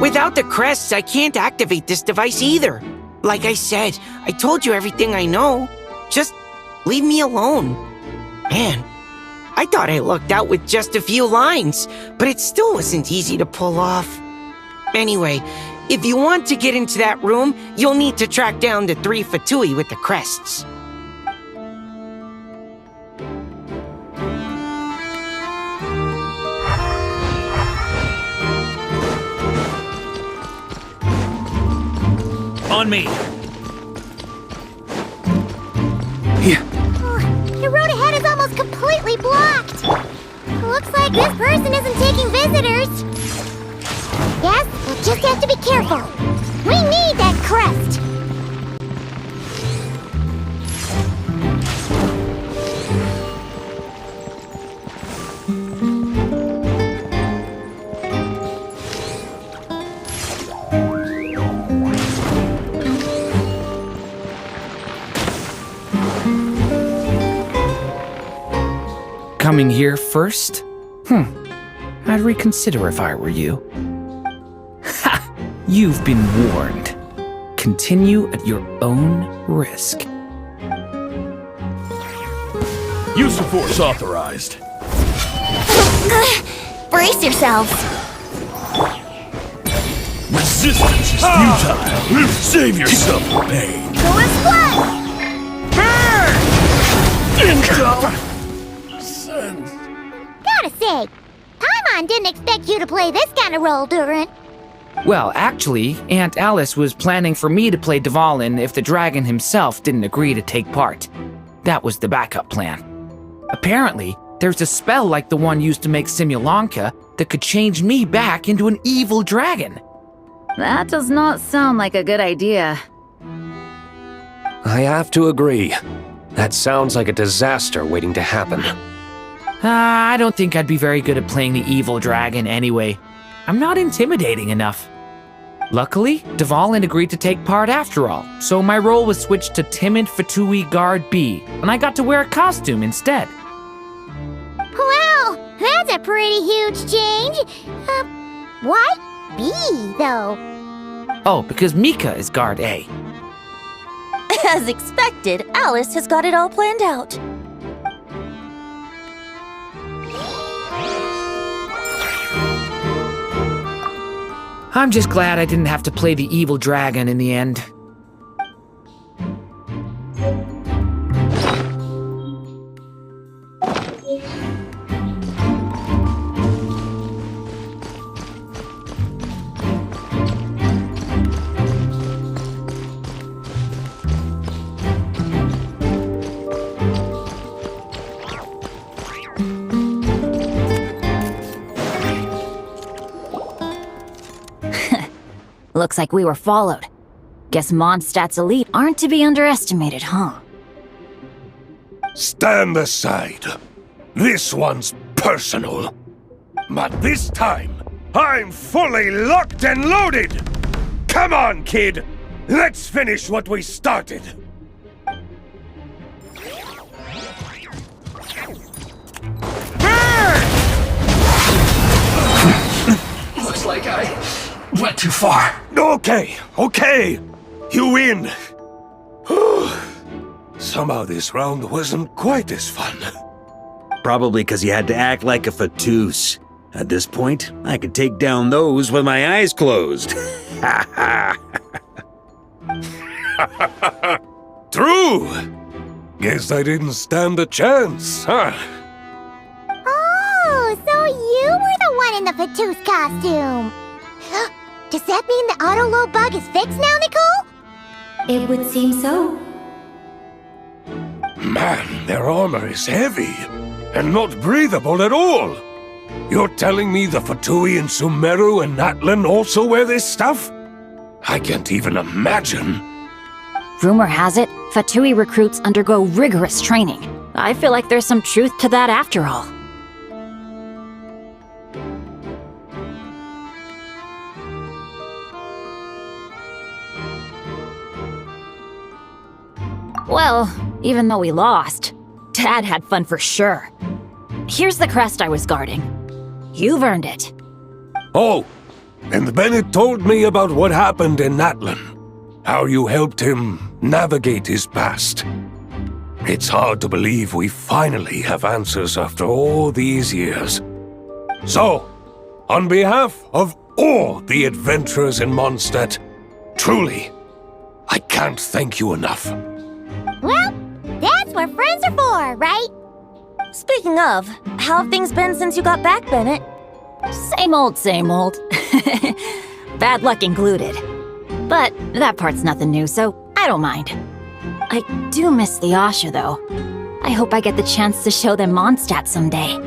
Without the crests, I can't activate this device either. Like I said, I told you everything I know. Just leave me alone. Man, I thought I lucked out with just a few lines, but it still wasn't easy to pull off. Anyway, if you want to get into that room, you'll need to track down the 3 Fatui with the crests. On me! The road ahead is almost completely blocked. Looks like this person isn't taking visitors. Yes, we'll just have to be careful. We need that crest. Coming here first? I'd reconsider if I were you. Ha! You've been warned. Continue at your own risk. Use of force authorized. Brace yourselves. Resistance is futile. Save yourself the pain. Go and splat! Burn! sake. Paimon didn't expect you to play this kind of role, Durin. Well, actually, Aunt Alice was planning for me to play Dvalin if the dragon himself didn't agree to take part. That was the backup plan. Apparently, there's a spell like the one used to make Simulanka that could change me back into an evil dragon. That does not sound like a good idea. I have to agree. That sounds like a disaster waiting to happen. I don't think I'd be very good at playing the evil dragon anyway. I'm not intimidating enough. Luckily, Dvalin agreed to take part after all, so my role was switched to timid Fatui Guard B, and I got to wear a costume instead. Wow, that's a pretty huge change. Why B, though? Oh, because Mika is Guard A. As expected, Alice has got it all planned out. I'm just glad I didn't have to play the evil dragon in the end. Looks like we were followed. Guess Mondstadt's elite aren't to be underestimated, huh? Stand aside. This one's personal. But this time, I'm fully locked and loaded! Come on, kid! Let's finish what we started! Looks like I went too far. Okay. You win. Somehow this round wasn't quite as fun. Probably because you had to act like a Fatus. At this point, I could take down those with my eyes closed. True! Guess I didn't stand a chance, huh? Oh, so you were the one in the Fatus costume. Does that mean the auto-load bug is fixed now, Nicole? It would seem so. Man, their armor is heavy, and not breathable at all. You're telling me the Fatui in Sumeru and Natlan also wear this stuff? I can't even imagine. Rumor has it, Fatui recruits undergo rigorous training. I feel like there's some truth to that after all. Well, even though we lost, Dad had fun for sure. Here's the crest I was guarding. You've earned it. Oh, and Bennett told me about what happened in Natlan. How you helped him navigate his past. It's hard to believe we finally have answers after all these years. So, on behalf of all the adventurers in Monstadt, truly, I can't thank you enough. Well, that's what friends are for, right? Speaking of, how have things been since you got back, Bennett? Same old, same old. Bad luck included. But that part's nothing new, so I don't mind. I do miss the Asha, though. I hope I get the chance to show them Mondstadt someday.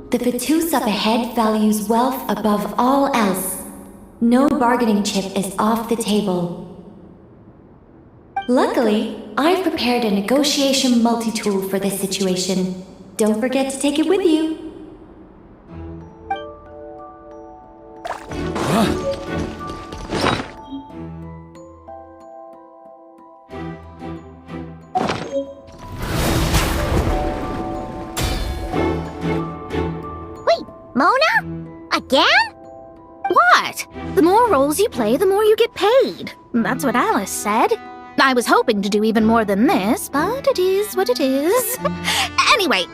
The Fatus up ahead values wealth above all else. No bargaining chip is off the table. Luckily, I've prepared a negotiation multi-tool for this situation. Don't forget to take it with you. Mona? Again? What? The more roles you play, the more you get paid. That's what Alice said. I was hoping to do even more than this, but it is what it is. Anyway,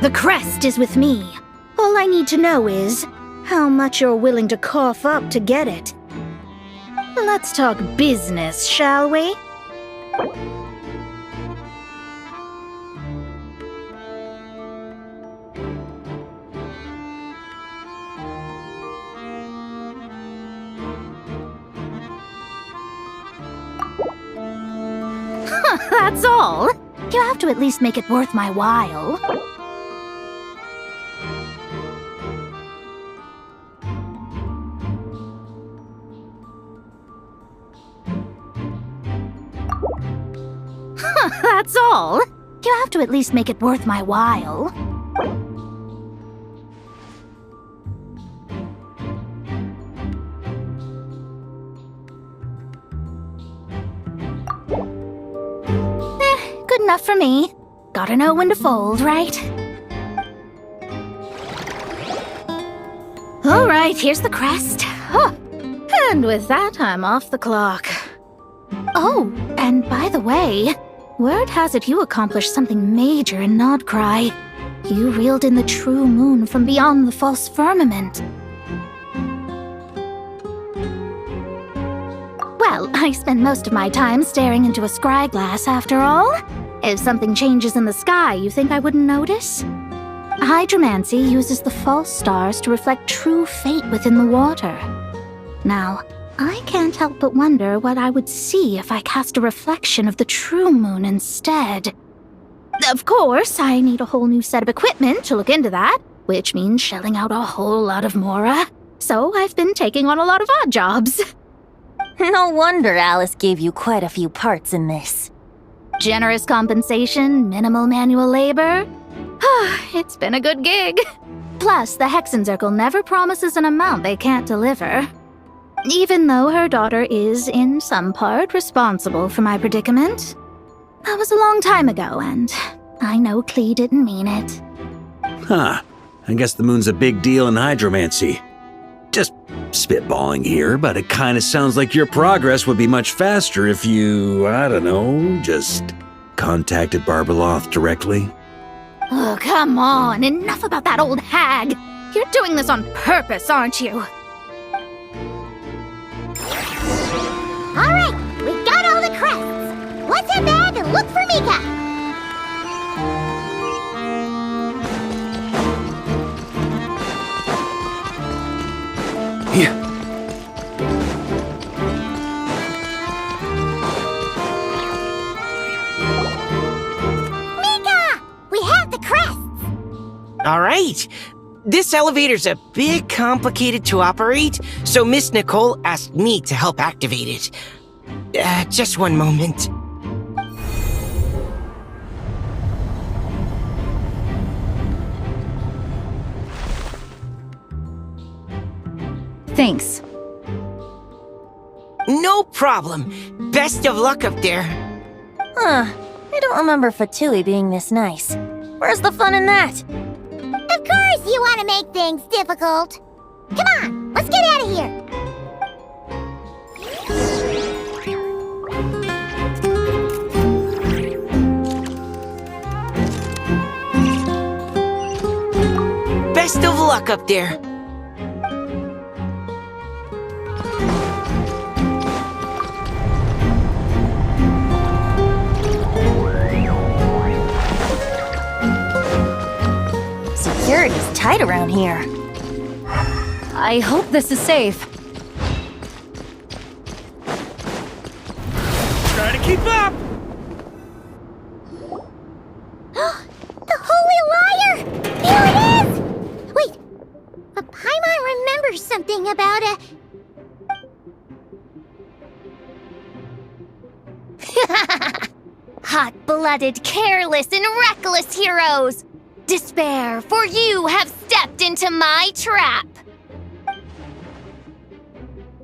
The crest is with me. All I need to know is how much you're willing to cough up to get it. Let's talk business, shall we? That's all. You have to at least make it worth my while. That's all. You have to at least make it worth my while. Good enough for me. Gotta know when to fold, right? Alright, here's the crest. Huh. And with that, I'm off the clock. Oh, and by the way, word has it you accomplished something major in Nodcry. You reeled in the true moon from beyond the false firmament. Well, I spend most of my time staring into a scry glass after all. If something changes in the sky, you think I wouldn't notice? Hydromancy uses the false stars to reflect true fate within the water. Now, I can't help but wonder what I would see if I cast a reflection of the true moon instead. Of course, I need a whole new set of equipment to look into that, which means shelling out a whole lot of mora. So I've been taking on a lot of odd jobs. No wonder Alice gave you quite a few parts in this. Generous compensation, minimal manual labor. It's been a good gig. Plus, the Hexen Circle never promises an amount they can't deliver. Even though her daughter is, in some part, responsible for my predicament. That was a long time ago, and I know Klee didn't mean it. Huh. I guess the moon's a big deal in hydromancy. Just spitballing here, but it kinda sounds like your progress would be much faster if you, I don't know, just contacted Barbeloth directly. Oh, come on. Enough about that old hag. You're doing this on purpose, aren't you? Alright, we got all the crests. What's her bag and look for Mika? Here. Mika! We have the crests! All right. This elevator's a bit complicated to operate, so Miss Nicole asked me to help activate it. Just one moment. Thanks. No problem. Best of luck up there. Huh. I don't remember Fatui being this nice. Where's the fun in that? Of course you want to make things difficult. Come on, let's get out of here. Best of luck up there. Security's tight around here. I hope this is safe. Try to keep up! The Holy Liar! Here it is! Wait, but Paimon remembers something about a... Hot-blooded, careless, and reckless heroes! Despair, for you have stepped into my trap!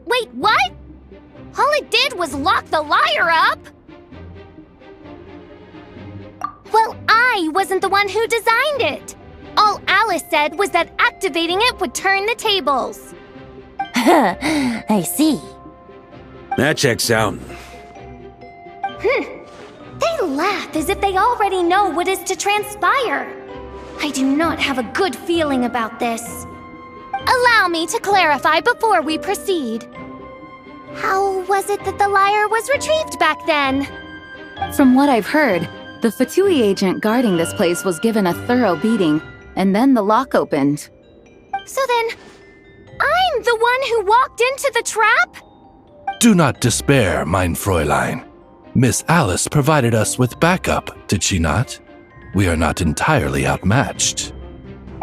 Wait, what? All it did was lock the liar up? Well, I wasn't the one who designed it. All Alice said was that activating it would turn the tables. I see. That checks out. They laugh as if they already know what is to transpire. I do not have a good feeling about this. Allow me to clarify before we proceed. How was it that the lyre was retrieved back then? From what I've heard, the Fatui agent guarding this place was given a thorough beating, and then the lock opened. So then, I'm the one who walked into the trap? Do not despair, mein Fräulein. Miss Alice provided us with backup, did she not? We are not entirely outmatched.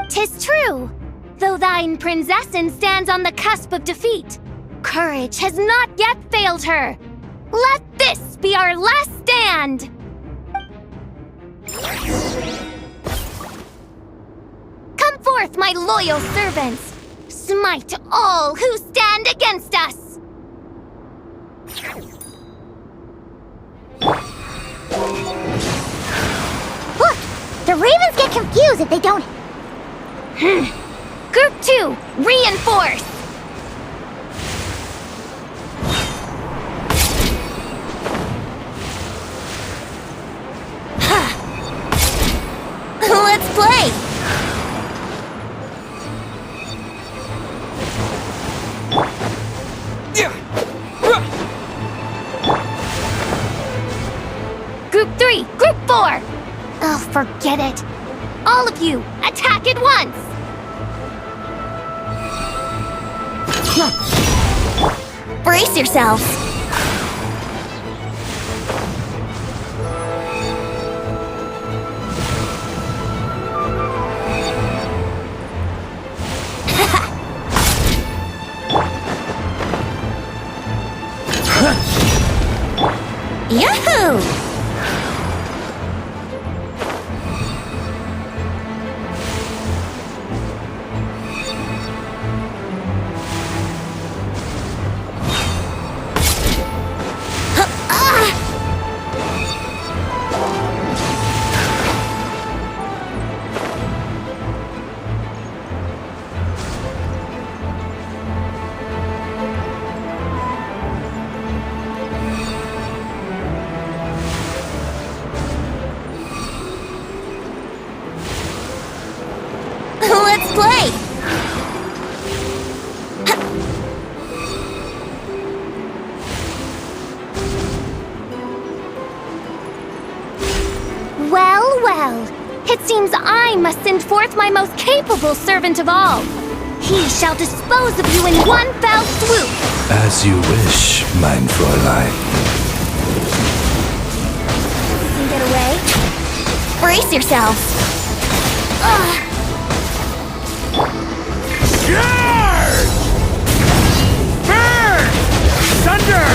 'Tis true. Though thine Prinzessin stands on the cusp of defeat, courage has not yet failed her. Let this be our last stand! Come forth, my loyal servants! Smite all who stand against us! Look! The ravens get confused if they don't... Group 2, reinforce! Let's play! Group 3, Group 4! Oh, forget it. All of you, attack at once! Brace yourselves! Yahoo! Let's play! Well, well. It seems I must send forth my most capable servant of all. He shall dispose of you in one fell swoop. As you wish, mein Fräulein. Can get away? Brace yourselves! Charge! Burn! Thunder!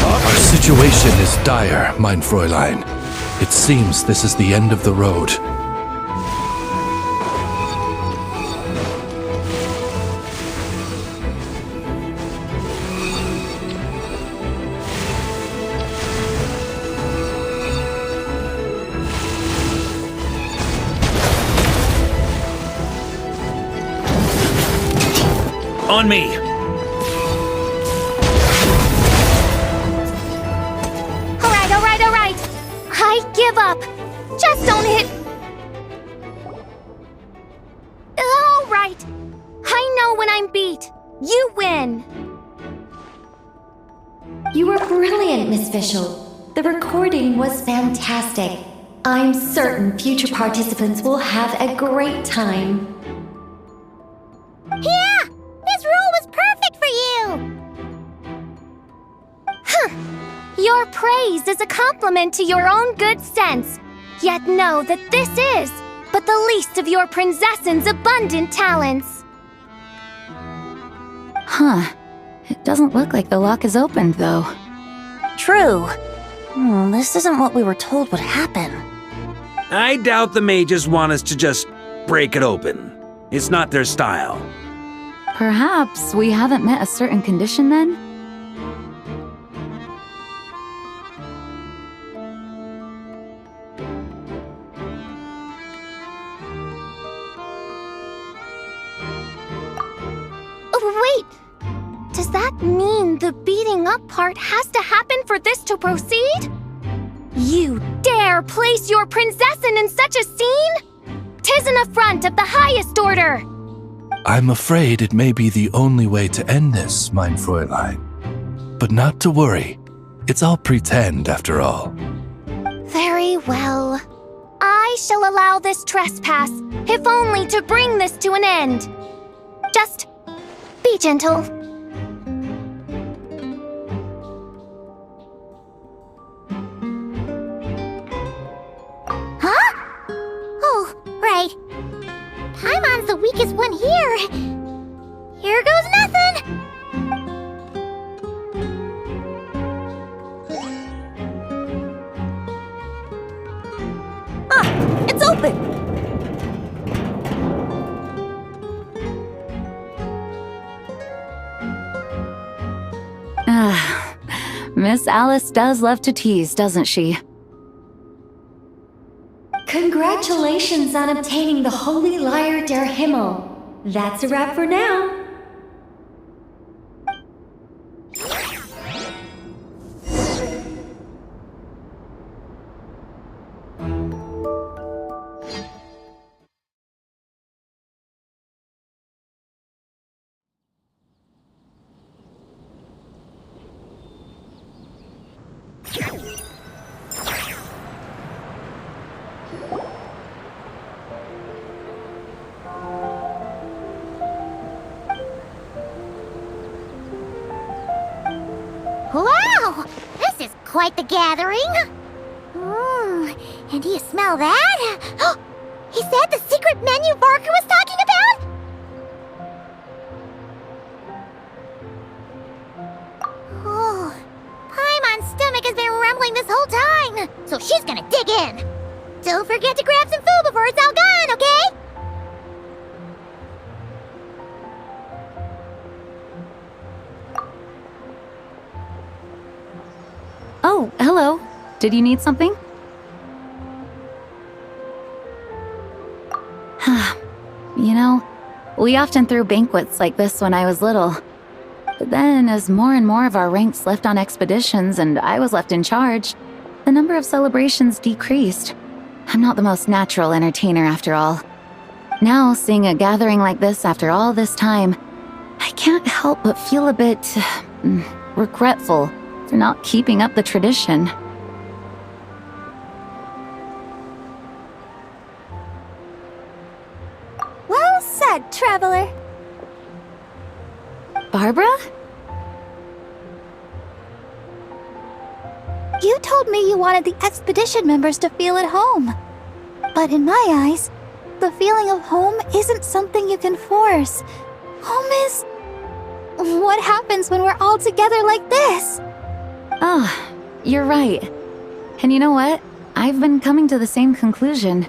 Our situation is dire, mein Fräulein. It seems this is the end of the road. On me! All right. I give up. Just don't hit... All right. I know when I'm beat. You win. You were brilliant, Miss Fischl. The recording was fantastic. I'm certain future participants will have a great time. Yeah! This rule was perfect for you! Your praise is a compliment to your own good sense. Yet know that this is but the least of your Prinzessin's abundant talents. Huh. It doesn't look like the lock is opened, though. True. This isn't what we were told would happen. I doubt the mages want us to just break it open. It's not their style. Perhaps we haven't met a certain condition then? Oh, wait! Does that that mean the beating up part has to happen for this to proceed? You dare place your princessin in such a scene? 'Tis an affront of the highest order! I'm afraid it may be the only way to end this, mein Fräulein. But not to worry. It's all pretend, after all. Very well. I shall allow this trespass, if only to bring this to an end. Just be gentle. Huh? Oh, right. Paimon's the weakest one here. Here goes nothing. It's open! Miss Alice does love to tease, doesn't she? Congratulations on obtaining the Holy Lyre der Himmel. That's a wrap for now. Wow! This is quite the gathering. And do you smell that? Is that the secret menu Varka was talking about? Oh, Paimon's stomach has been rumbling this whole time, so she's gonna dig in. Don't forget to grab some food before it's all gone, okay? Oh, hello. Did you need something? You know, we often threw banquets like this when I was little. But then, as more and more of our ranks left on expeditions and I was left in charge, the number of celebrations decreased. I'm not the most natural entertainer after all. Now, seeing a gathering like this after all this time, I can't help but feel a bit regretful for not keeping up the tradition. Well said, traveler. Barbara? You told me you wanted the expedition members to feel at home. But in my eyes, the feeling of home isn't something you can force. Home is... what happens when we're all together like this? Oh, you're right. And you know what? I've been coming to the same conclusion.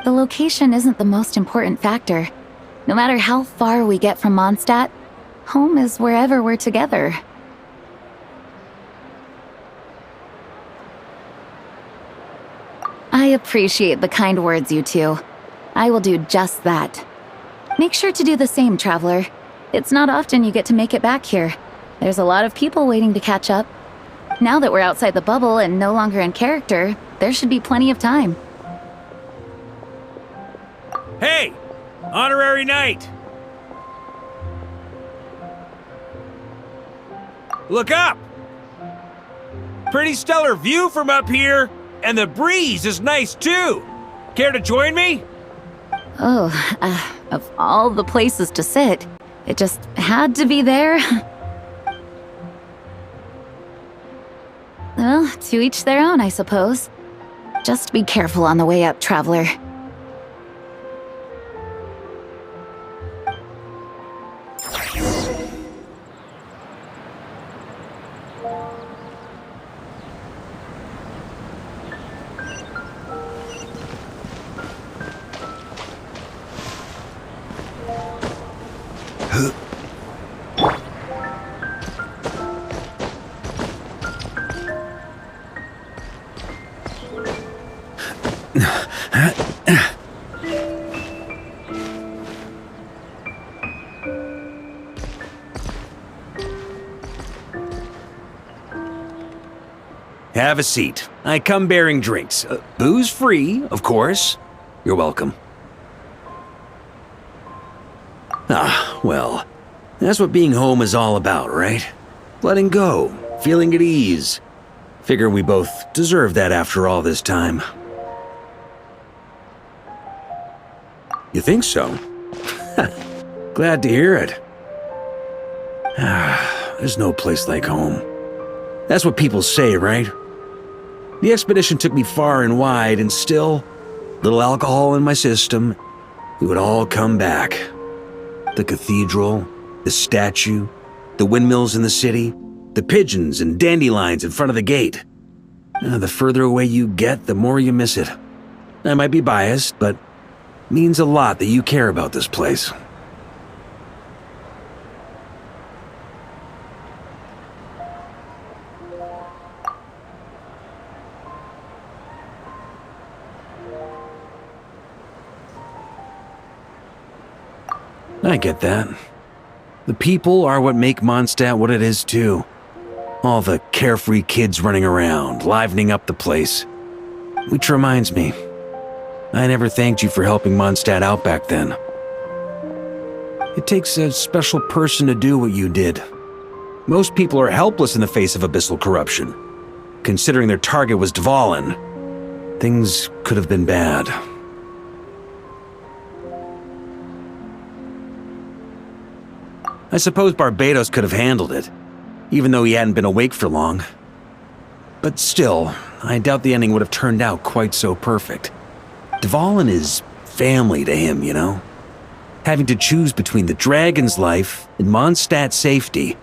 The location isn't the most important factor. No matter how far we get from Monstadt, home is wherever we're together. I appreciate the kind words, you two. I will do just that. Make sure to do the same, traveler. It's not often you get to make it back here. There's a lot of people waiting to catch up. Now that we're outside the bubble and no longer in character, there should be plenty of time. Hey! Honorary Knight! Look up! Pretty stellar view from up here, and the breeze is nice too. Care to join me? Oh, of all the places to sit, it just had to be there. Well, to each their own, I suppose. Just be careful on the way up, traveler. Have a seat. I come bearing drinks. Booze free, of course. You're welcome. Ah, well, that's what being home is all about, right? Letting go, feeling at ease. Figure we both deserve that after all this time. You think so? Glad to hear it. There's no place like home. That's what people say, right? The expedition took me far and wide, and still, little alcohol in my system, it would all come back. The cathedral, the statue, the windmills in the city, the pigeons and dandelions in front of the gate. The further away you get, the more you miss it. I might be biased, but it means a lot that you care about this place. I get that. The people are what make Monstadt what it is, too. All the carefree kids running around, livening up the place. Which reminds me, I never thanked you for helping Monstadt out back then. It takes a special person to do what you did. Most people are helpless in the face of abyssal corruption. Considering their target was Dvalin, things could have been bad. I suppose Barbados could have handled it, even though he hadn't been awake for long. But still, I doubt the ending would have turned out quite so perfect. Dvalin is family to him, you know? Having to choose between the dragon's life and Mondstadt's safety,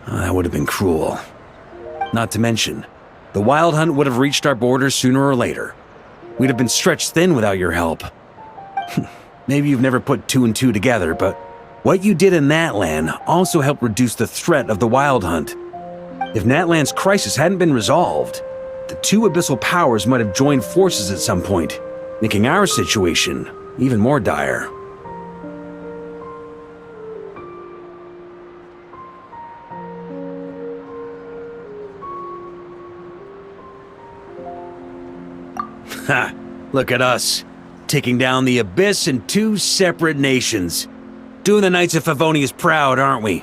that would have been cruel. Not to mention, the Wild Hunt would have reached our borders sooner or later. We'd have been stretched thin without your help. Maybe you've never put two and two together, but what you did in Natlan also helped reduce the threat of the Wild Hunt. If Natlan's crisis hadn't been resolved, the two abyssal powers might have joined forces at some point, making our situation even more dire. Ha! Look at us, taking down the Abyss in two separate nations. Doing the Knights of Favonius proud, aren't we?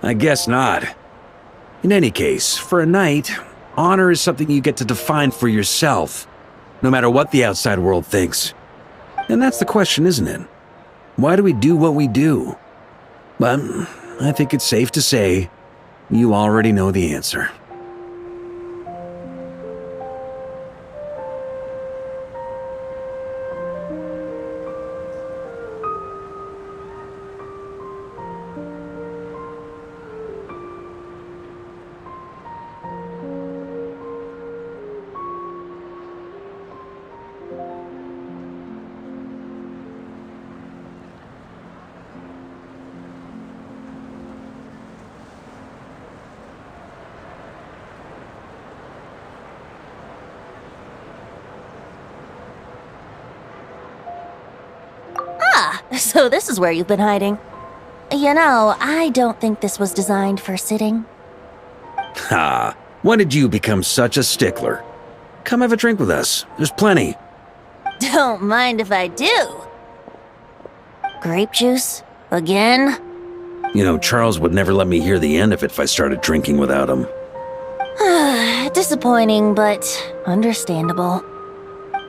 I guess not. In any case, for a knight, honor is something you get to define for yourself, no matter what the outside world thinks. And that's the question, isn't it? Why do we do what we do? But I think it's safe to say you already know the answer. So this is where you've been hiding. You know, I don't think this was designed for sitting. Ha! When did you become such a stickler? Come have a drink with us. There's plenty. Don't mind if I do. Grape juice? Again? You know, Charles would never let me hear the end of it if I started drinking without him. Disappointing, but understandable.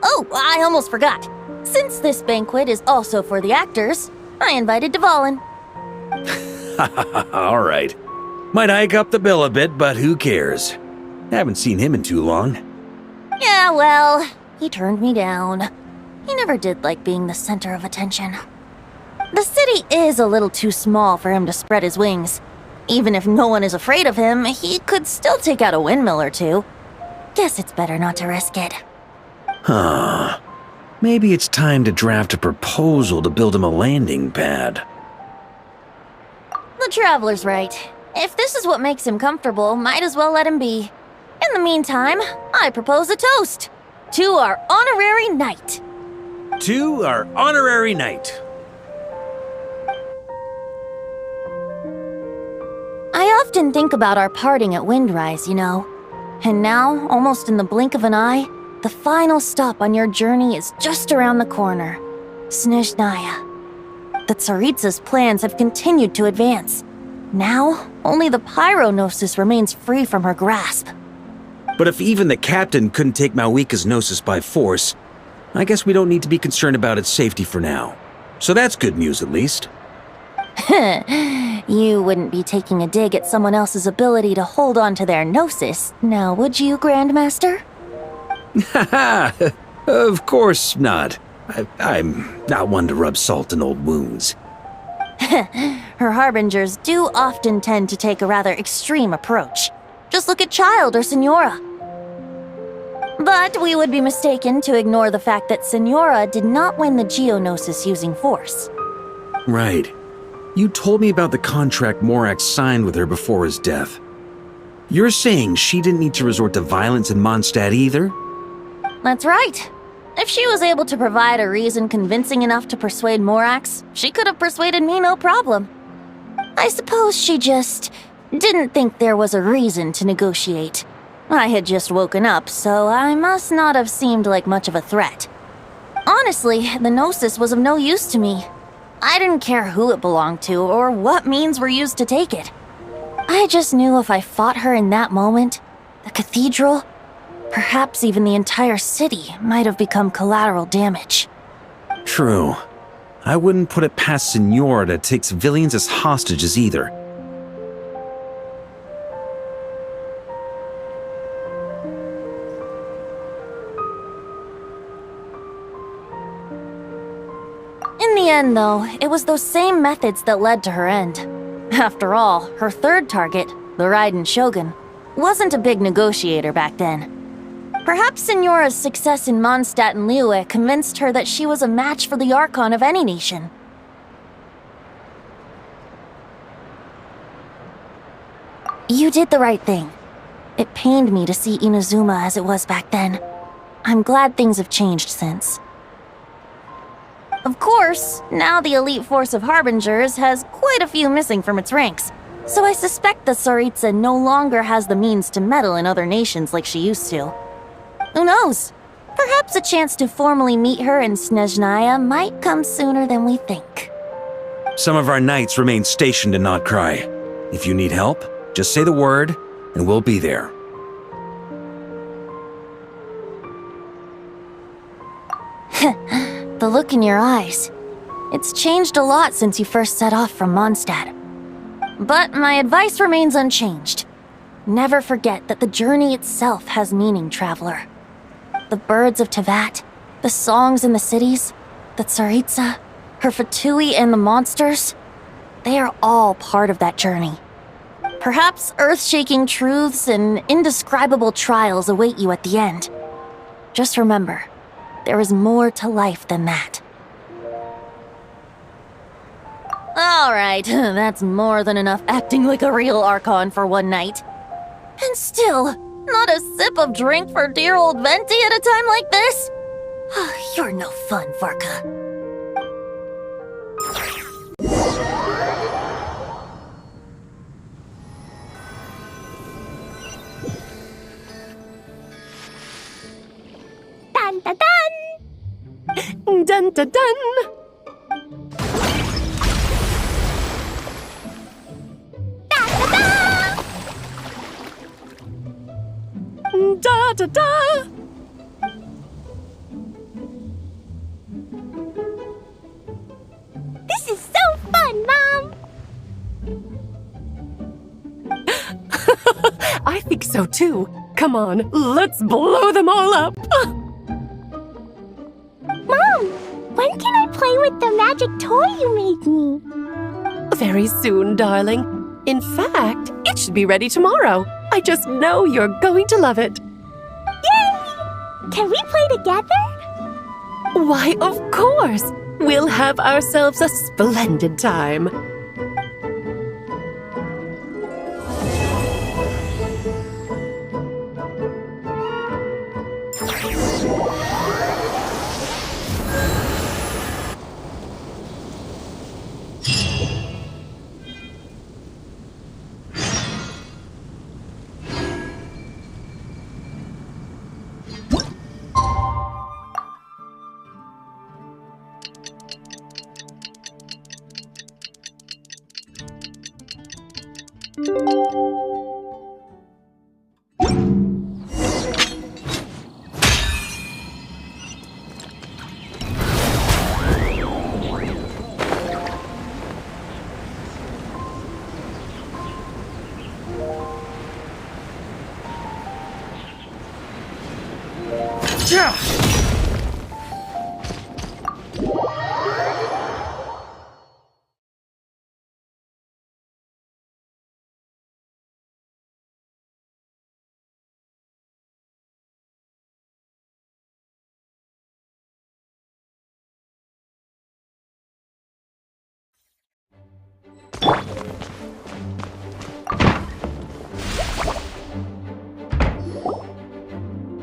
Oh, I almost forgot. Since this banquet is also for the actors, I invited Dvalin. All right. Might hike up the bill a bit, but who cares? Haven't seen him in too long. Yeah, well, he turned me down. He never did like being the center of attention. The city is a little too small for him to spread his wings. Even if no one is afraid of him, he could still take out a windmill or two. Guess it's better not to risk it. Huh. Maybe it's time to draft a proposal to build him a landing pad. The Traveler's right. If this is what makes him comfortable, might as well let him be. In the meantime, I propose a toast to our honorary knight. To our honorary knight. often think about our parting at Windrise, you know. And now, almost in the blink of an eye, the final stop on your journey is just around the corner. Snezhnaya. The Tsaritsa's plans have continued to advance. Now, only the Pyronosis remains free from her grasp. But if even the captain couldn't take Malwika's Gnosis by force, I guess we don't need to be concerned about its safety for now. So that's good news, at least. You wouldn't be taking a dig at someone else's ability to hold on to their Gnosis, now would you, Grandmaster? Haha! Of course not. I'm not one to rub salt in old wounds. Her harbingers do often tend to take a rather extreme approach. Just look at Child or Signora. But we would be mistaken to ignore the fact that Signora did not win the Geonosis using force. Right. You told me about the contract Morax signed with her before his death. You're saying she didn't need to resort to violence in Monstadt either? That's right. If she was able to provide a reason convincing enough to persuade Morax, she could have persuaded me no problem. I suppose she just didn't think there was a reason to negotiate. I had just woken up, so I must not have seemed like much of a threat. Honestly, the Gnosis was of no use to me. I didn't care who it belonged to or what means were used to take it. I just knew if I fought her in that moment, the cathedral, perhaps even the entire city, might have become collateral damage. True. I wouldn't put it past Signora to take civilians as hostages either. In the end, though, it was those same methods that led to her end. After all, her third target, the Raiden Shogun, wasn't a big negotiator back then. Perhaps Signora's success in Monstadt and Liyue convinced her that she was a match for the Archon of any nation. You did the right thing. It pained me to see Inazuma as it was back then. I'm glad things have changed since. Of course, now the elite force of Harbingers has quite a few missing from its ranks, so I suspect the Tsaritsa no longer has the means to meddle in other nations like she used to. Who knows? Perhaps a chance to formally meet her in Snezhnaya might come sooner than we think. Some of our knights remain stationed in Not Cry. If you need help, just say the word, and we'll be there. The look in your eyes. It's changed a lot since you first set off from Mondstadt. But my advice remains unchanged. Never forget that the journey itself has meaning, traveler. The birds of Tevat, the songs in the cities, the Tsaritsa, her Fatui and the monsters, they are all part of that journey. Perhaps earth-shaking truths and indescribable trials await you at the end. Just remember, there is more to life than that. Alright, that's more than enough acting like a real Archon for one night. And still, not a sip of drink for dear old Venti at a time like this? You're no fun, Varka. Dun dun dun! Dun dun dun! Da da da! This is so fun, Mom! I think so too. Come on, let's blow them all up! Mom, when can I play with the magic toy you made me? Very soon, darling. In fact, it should be ready tomorrow. I just know you're going to love it. Yay! Can we play together? Why, of course! We'll have ourselves a splendid time.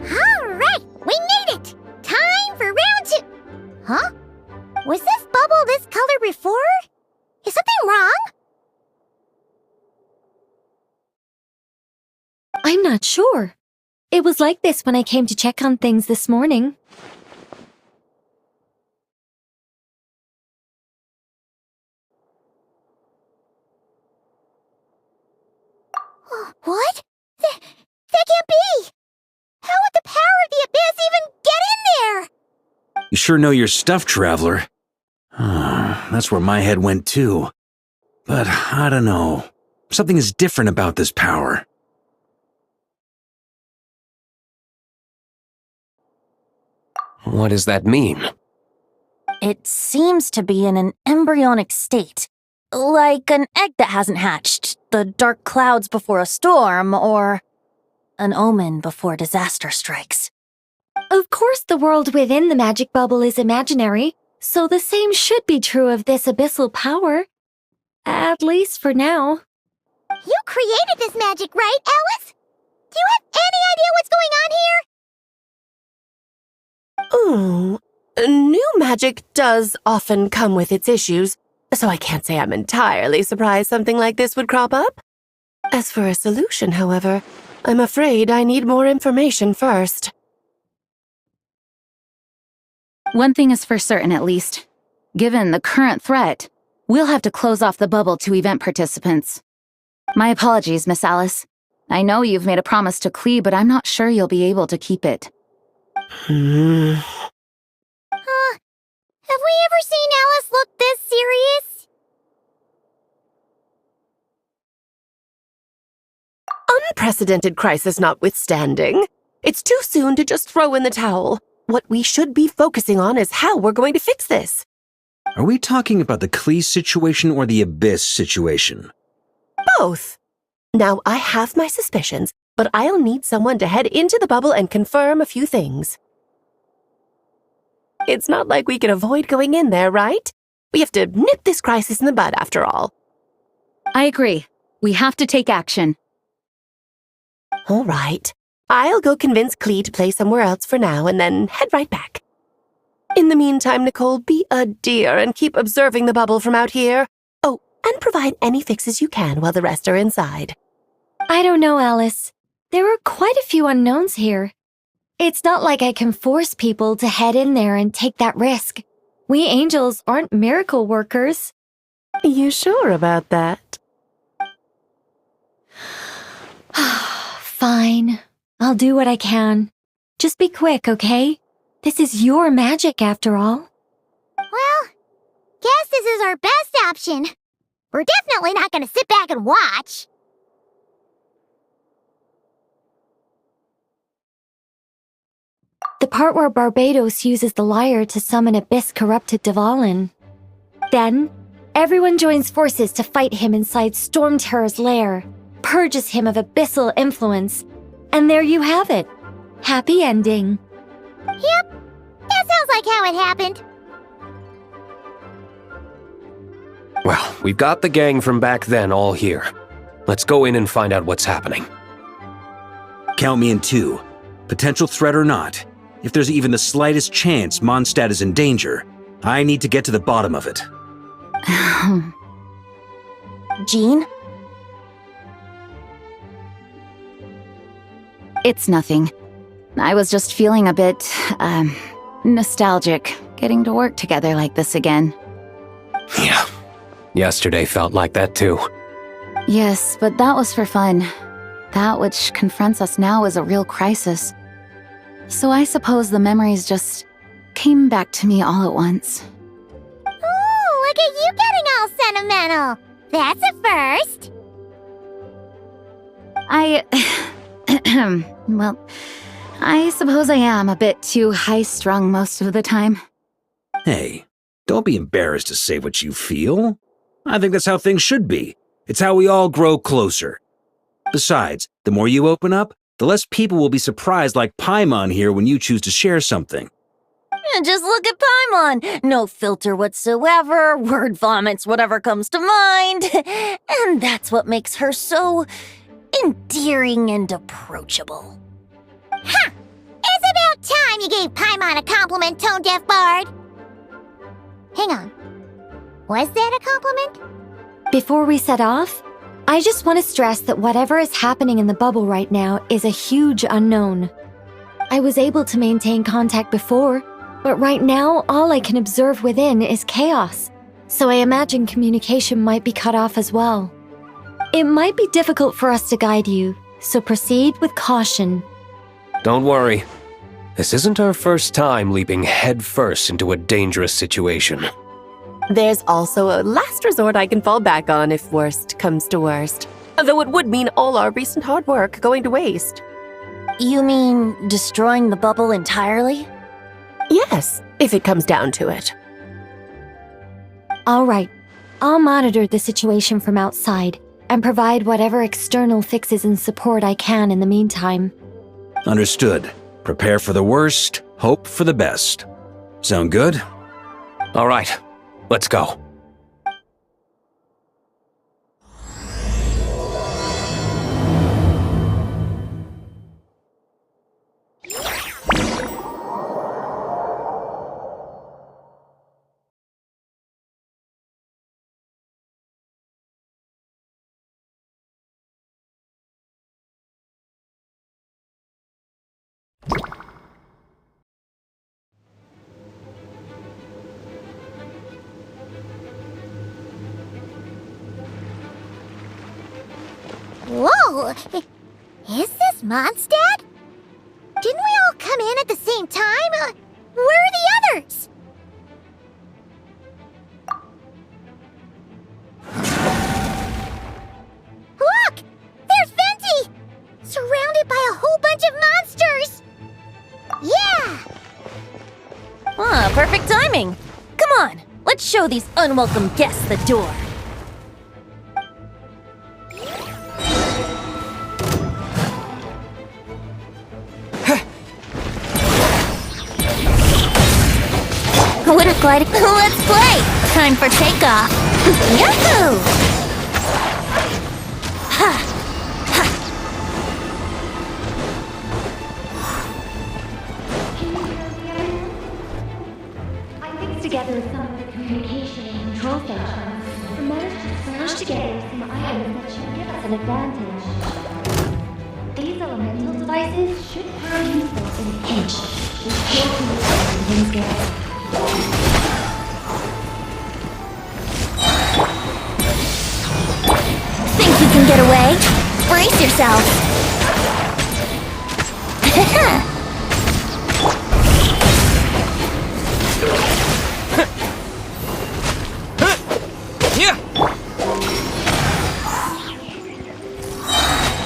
Alright, we made it! Time for round 2! Huh? Was this bubble this color before? Is something wrong? I'm not sure. It was like this when I came to check on things this morning. What? That can't be! How would the power of the abyss even get in there? You sure know your stuff, Traveler. That's where my head went too. But I don't know. Something is different about this power. What does that mean? It seems to be in an embryonic state. Like an egg that hasn't hatched, the dark clouds before a storm, or an omen before disaster strikes. Of course, the world within the magic bubble is imaginary, so the same should be true of this abyssal power. At least for now. You created this magic, right, Alice? Do you have any idea what's going on here? Ooh, new magic does often come with its issues, so I can't say I'm entirely surprised something like this would crop up. As for a solution, however, I'm afraid I need more information first. One thing is for certain, at least. Given the current threat, we'll have to close off the bubble to event participants. My apologies, Miss Alice. I know you've made a promise to Clee, but I'm not sure you'll be able to keep it. Have we ever seen Alice look this serious? Unprecedented crisis notwithstanding, it's too soon to just throw in the towel. What we should be focusing on is how we're going to fix this. Are we talking about the Clee situation or the Abyss situation? Both. Now, I have my suspicions, but I'll need someone to head into the bubble and confirm a few things. It's not like we can avoid going in there, right? We have to nip this crisis in the bud, after all. I agree. We have to take action. All right. I'll go convince Clee to play somewhere else for now and then head right back. In the meantime, Nicole, be a dear and keep observing the bubble from out here. Oh, and provide any fixes you can while the rest are inside. I don't know, Alice. There are quite a few unknowns here. It's not like I can force people to head in there and take that risk. We angels aren't miracle workers. You sure about that? Fine. I'll do what I can. Just be quick, okay? This is your magic, after all. Well, guess this is our best option. We're definitely not gonna sit back and watch. The part where Barbados uses the lyre to summon abyss-corrupted Dvalin. Then, everyone joins forces to fight him inside Storm Terror's lair, purges him of abyssal influence, and there you have it. Happy ending. Yep, that sounds like how it happened. Well, we've got the gang from back then all here. Let's go in and find out what's happening. Count me in 2. Potential threat or not, if there's even the slightest chance Monstadt is in danger, I need to get to the bottom of it. Jean? It's nothing. I was just feeling a bit, nostalgic, getting to work together like this again. Yeah. Yesterday felt like that too. Yes, but that was for fun. That which confronts us now is a real crisis. So I suppose the memories just came back to me all at once. Ooh, look at you getting all sentimental. That's a first. Well, I suppose I am a bit too high-strung most of the time. Hey, don't be embarrassed to say what you feel. I think that's how things should be. It's how we all grow closer. Besides, the more you open up, the less people will be surprised like Paimon here when you choose to share something. Just look at Paimon. No filter whatsoever, word vomits whatever comes to mind. And that's what makes her so endearing and approachable. Ha! It's about time you gave Paimon a compliment, tone-deaf bard. Hang on. Was that a compliment? Before we set off, I just want to stress that whatever is happening in the bubble right now is a huge unknown. I was able to maintain contact before, but right now all I can observe within is chaos, so I imagine communication might be cut off as well. It might be difficult for us to guide you, so proceed with caution. Don't worry. This isn't our first time leaping headfirst into a dangerous situation. There's also a last resort I can fall back on if worst comes to worst. Though it would mean all our recent hard work going to waste. You mean destroying the bubble entirely? Yes, if it comes down to it. All right, I'll monitor the situation from outside and provide whatever external fixes and support I can in the meantime. Understood. Prepare for the worst, hope for the best. Sound good? All right, let's go. Whoa! Is this Monstadt? Didn't we all come in at the same time? Where are the others? Look! There's Venti! Surrounded by a whole bunch of monsters! Yeah! Ah, perfect timing. Come on, let's show these unwelcome guests the door. Water gliding. Let's play! Time for takeoff. Yahoo! Ha! Ha! I mixed together some of the communication and control functions and managed to smash together some items that should give us an advantage. These elemental devices should prove useful in a pinch. Just kill when things get. Think you can get away? Brace yourself!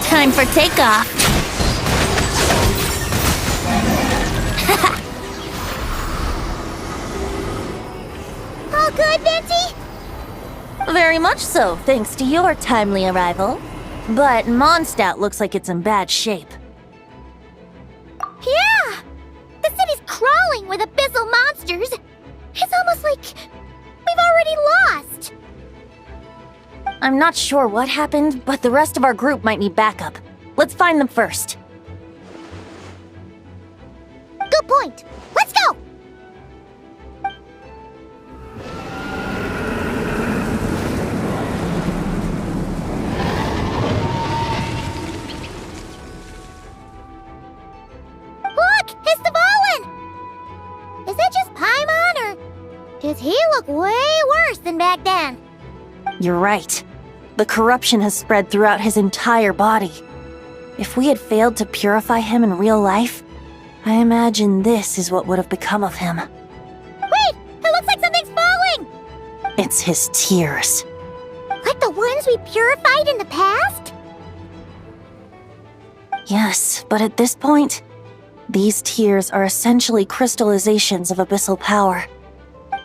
Time for takeoff! All good, Venti? Very much so, thanks to your timely arrival. But Monstadt looks like it's in bad shape. Yeah! The city's crawling with abyssal monsters! It's almost like we've already lost! I'm not sure what happened, but the rest of our group might need backup. Let's find them first. Good point! Let's go! Look! It's the Volin! Is that just Paimon, or does he look way worse than back then? You're right. The corruption has spread throughout his entire body. If we had failed to purify him in real life, I imagine this is what would have become of him. Wait! It looks like something's falling! It's his tears. Like the ones we purified in the past? Yes, but at this point, these tears are essentially crystallizations of abyssal power.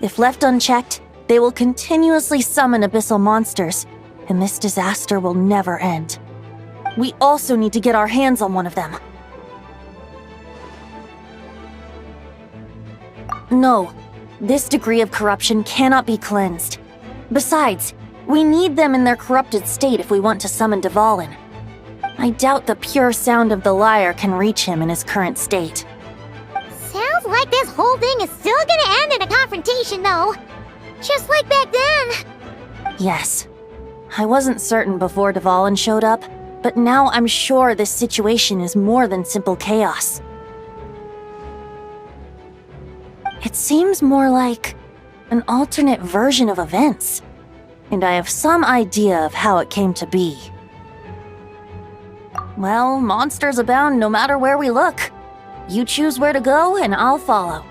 If left unchecked, they will continuously summon abyssal monsters, and this disaster will never end. We also need to get our hands on one of them. No, this degree of corruption cannot be cleansed. Besides, we need them in their corrupted state if we want to summon Dvalin. I doubt the pure sound of the lyre can reach him in his current state. Sounds like this whole thing is still gonna end in a confrontation, though. Just like back then. Yes. I wasn't certain before Dvalin showed up, but now I'm sure this situation is more than simple chaos. It seems more like an alternate version of events, and I have some idea of how it came to be. Well, monsters abound no matter where we look. You choose where to go, and I'll follow.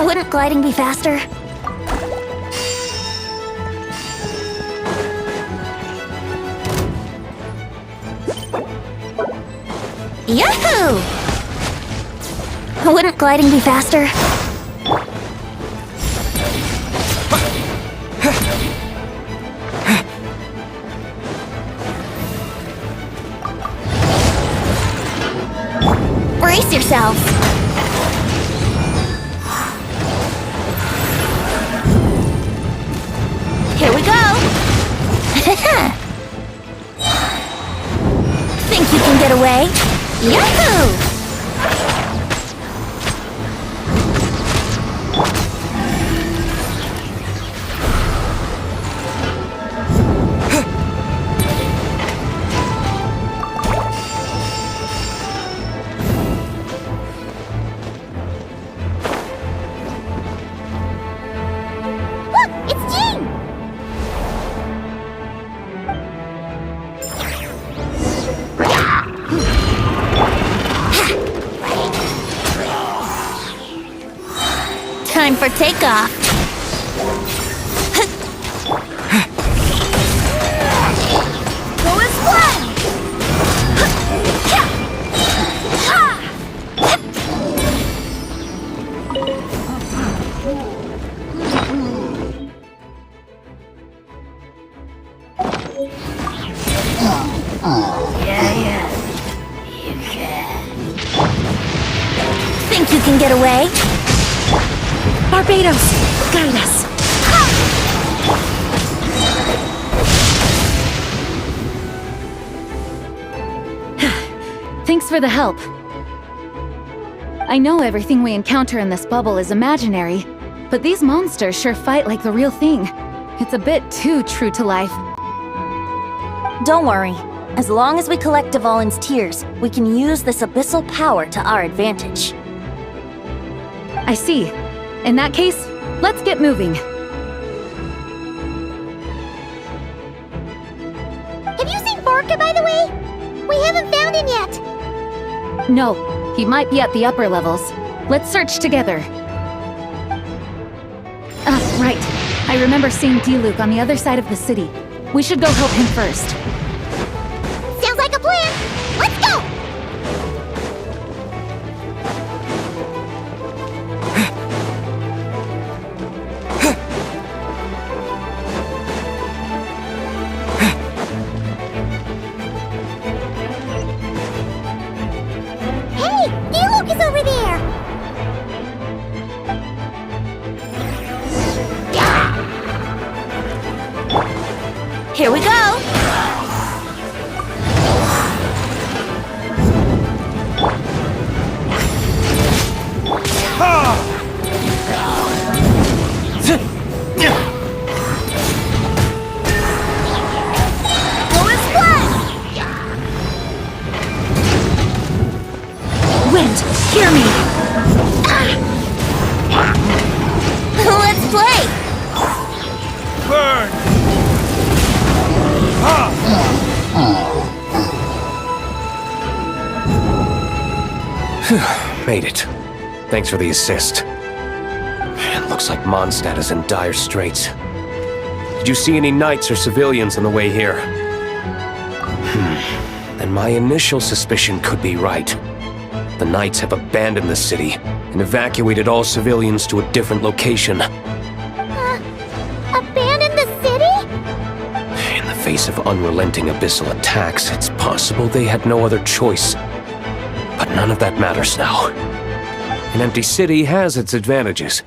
Wouldn't gliding be faster? Yahoo! Wouldn't gliding be faster? Brace yourselves! Here we go! Think you can get away? Yahoo! Time for takeoff. Go as one! Yeah. You can. Think you can get away? Barbados, guide us. Thanks for the help. I know everything we encounter in this bubble is imaginary, but these monsters sure fight like the real thing. It's a bit too true to life. Don't worry. As long as we collect Dvalin's tears, we can use this abyssal power to our advantage. I see. In that case, let's get moving. Have you seen Vorka, by the way? We haven't found him yet. No, he might be at the upper levels. Let's search together. Right. I remember seeing D-Luke on the other side of the city. We should go help him first. Sounds like a plan. Let's go! Here we go! hear me! Let's play! Burn! Made it. Thanks for the assist. Man, looks like Monstadt is in dire straits. Did you see any knights or civilians on the way here? Then my initial suspicion could be right. The knights have abandoned the city and evacuated all civilians to a different location. Abandon the city? In the face of unrelenting abyssal attacks, it's possible they had no other choice. But none of that matters now. An empty city has its advantages.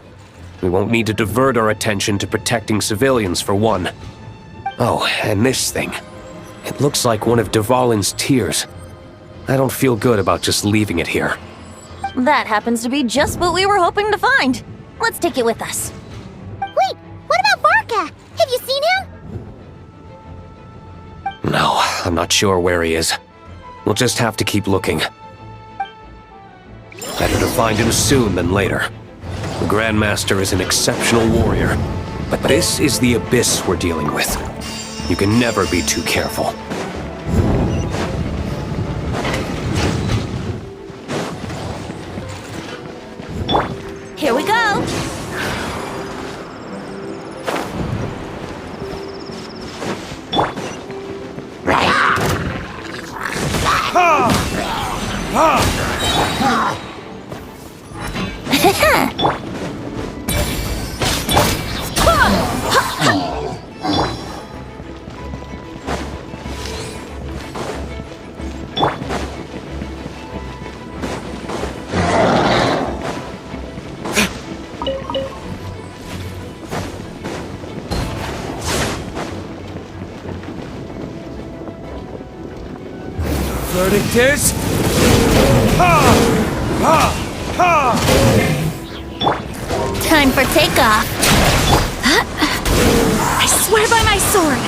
We won't need to divert our attention to protecting civilians for one. Oh, and this thing. It looks like one of Dvalin's tears. I don't feel good about just leaving it here. That happens to be just what we were hoping to find. Let's take it with us. Wait, what about Varka? Have you seen him? No, I'm not sure where he is. We'll just have to keep looking. Better to find him soon than later. The Grandmaster is an exceptional warrior, but this is the abyss we're dealing with. You can never be too careful. Here we go! Verdict is... Time for takeoff. I swear by my sword!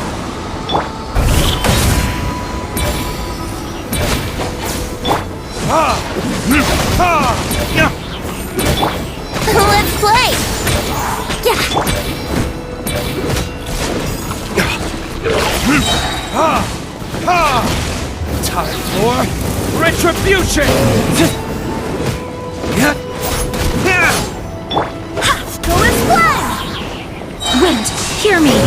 Let's play! Time for retribution! Let's play! Wind, hear me!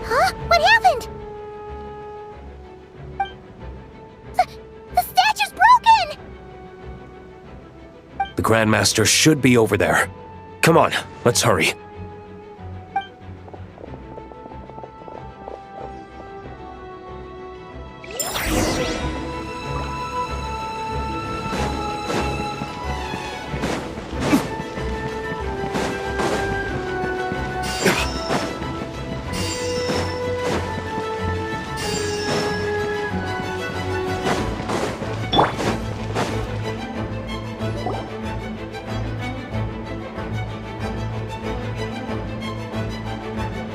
Huh? What happened? The statue's broken! The Grandmaster should be over there. Come on, let's hurry.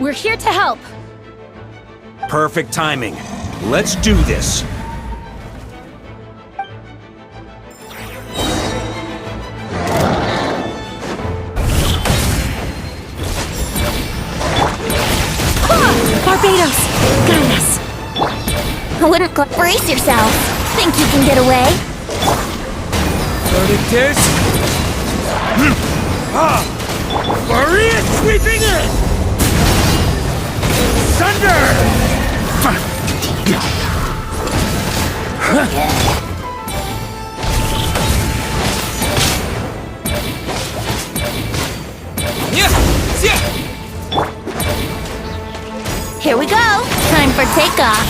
We're here to help. Perfect timing. Let's do this. Barbados, guide us! I wouldn't go. Brace yourself. Think you can get away? Verdict is... Maria sweeping in! Thunder! Here we go! Time for takeoff!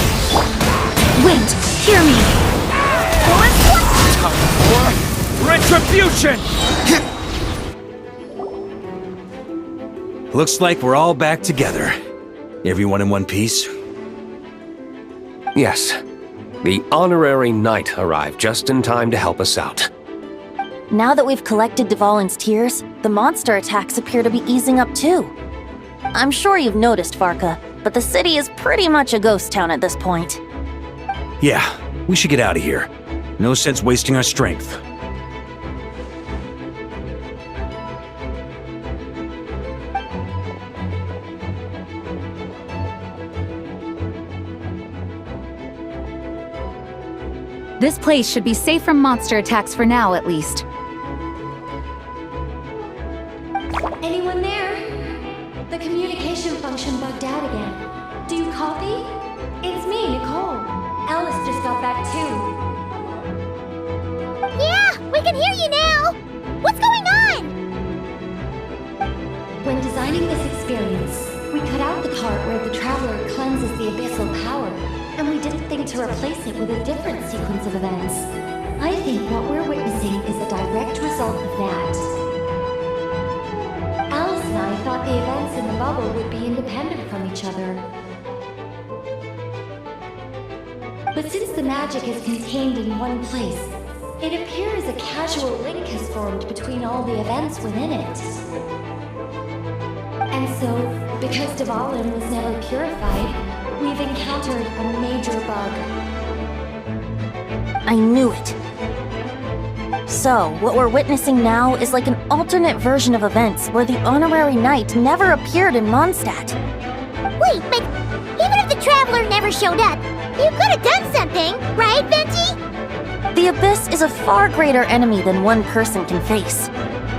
Wait, hear me. Retribution! Looks like we're all back together. Everyone in one piece? Yes. The honorary knight arrived just in time to help us out. Now that we've collected Dvalin's tears, the monster attacks appear to be easing up too. I'm sure you've noticed, Varka, but the city is pretty much a ghost town at this point. Yeah, we should get out of here. No sense wasting our strength. This place should be safe from monster attacks for now, at least. Anyone there? The communication function bugged out again. Do you copy? It's me, Nicole. Alice just got back too. Yeah, we can hear you now! What's going on? When designing this experience, we cut out the part where the traveler cleanses the abyssal power, and we didn't think to replace it with a different sequence of events. I think what we're witnessing is a direct result of that. Alice and I thought the events in the bubble would be independent from each other. But since the magic is contained in one place, it appears a casual link has formed between all the events within it. And so, because Dvalin was never purified, we've encountered a major bug. I knew it. So, what we're witnessing now is like an alternate version of events where the honorary knight never appeared in Monstadt. Wait, but even if the Traveler never showed up, you could have done something, right, Venti? The Abyss is a far greater enemy than one person can face.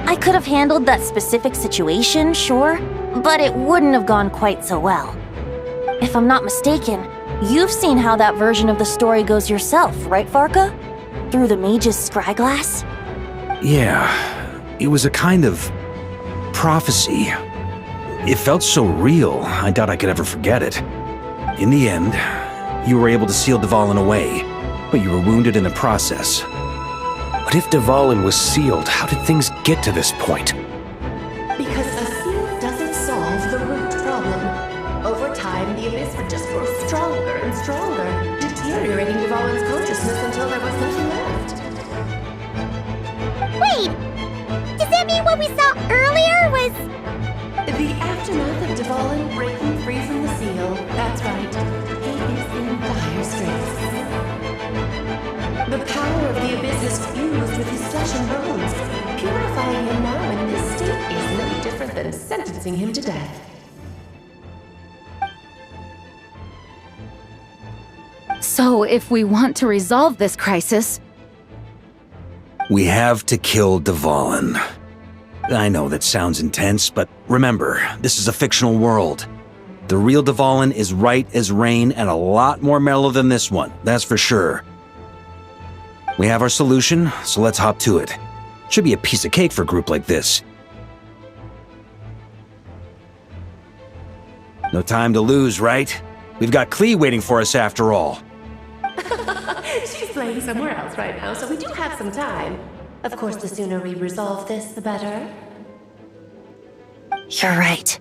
I could have handled that specific situation, sure, but it wouldn't have gone quite so well. If I'm not mistaken, you've seen how that version of the story goes yourself, right, Varka? Through the mage's scryglass? Yeah, it was a kind of prophecy. It felt so real, I doubt I could ever forget it. In the end, you were able to seal Dvalin away, but you were wounded in the process. But if Dvalin was sealed, how did things get to this point? Because a seal doesn't solve the root problem. Over time, the Abyss would just grow stronger and stronger, deteriorating Dvalin's consciousness until there was nothing left. Wait! Does that mean what we saw earlier was... The aftermath of Dvalin breaking free from the seal, that's right. He is in dire straits. The power of the Abyss has fused with his flesh and bones. Purifying him now in this state is no different than sentencing him to death. So, if we want to resolve this crisis... We have to kill Dvalin. I know that sounds intense, but remember, this is a fictional world. The real Dvalin is right as rain and a lot more mellow than this one, that's for sure. We have our solution, so let's hop to it. Should be a piece of cake for a group like this. No time to lose, right? We've got Klee waiting for us after all. She's playing somewhere else right now, so we do have some time. Of course, the sooner we resolve this, the better. You're right.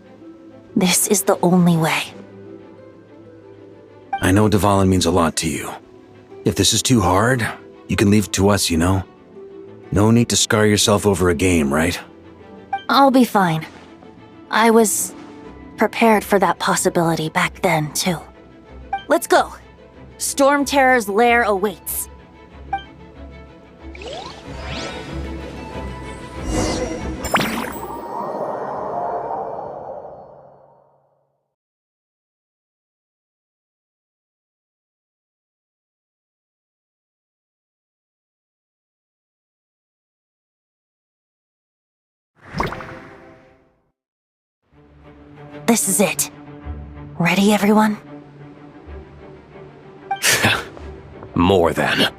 This is the only way. I know Dvalin means a lot to you. If this is too hard, you can leave it to us, you know? No need to scar yourself over a game, right? I'll be fine. I was prepared for that possibility back then, too. Let's go. Storm Terror's lair awaits. This is it. Ready, everyone? More than.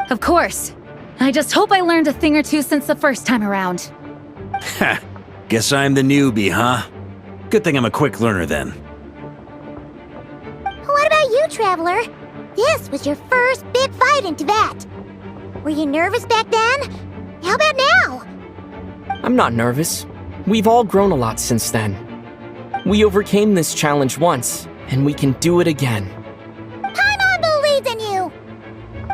Of course. I just hope I learned a thing or two since the first time around. Ha! Guess I'm the newbie, huh? Good thing I'm a quick learner then. Traveler. This was your first big fight in Tibet. Were you nervous back then? How about now? I'm not nervous. We've all grown a lot since then. We overcame this challenge once, and we can do it again. Paimon believes in you!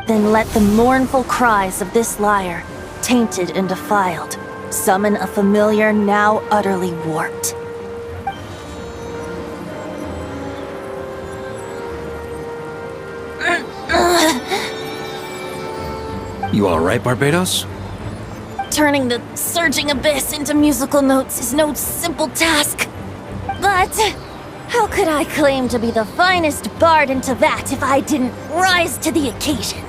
Then let the mournful cries of this lyre, tainted and defiled, summon a familiar now utterly warped. You alright, Barbados? Turning the surging abyss into musical notes is no simple task. But how could I claim to be the finest bard in Tibet if I didn't rise to the occasion?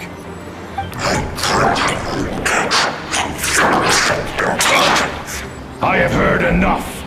I have heard enough.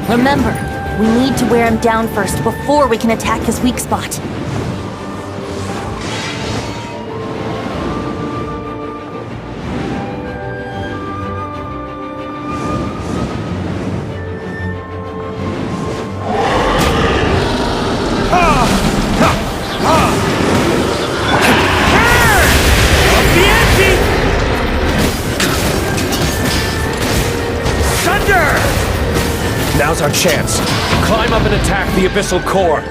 Remember, we need to wear him down first before we can attack his weak spot. Now's our chance. Climb up and attack the abyssal core.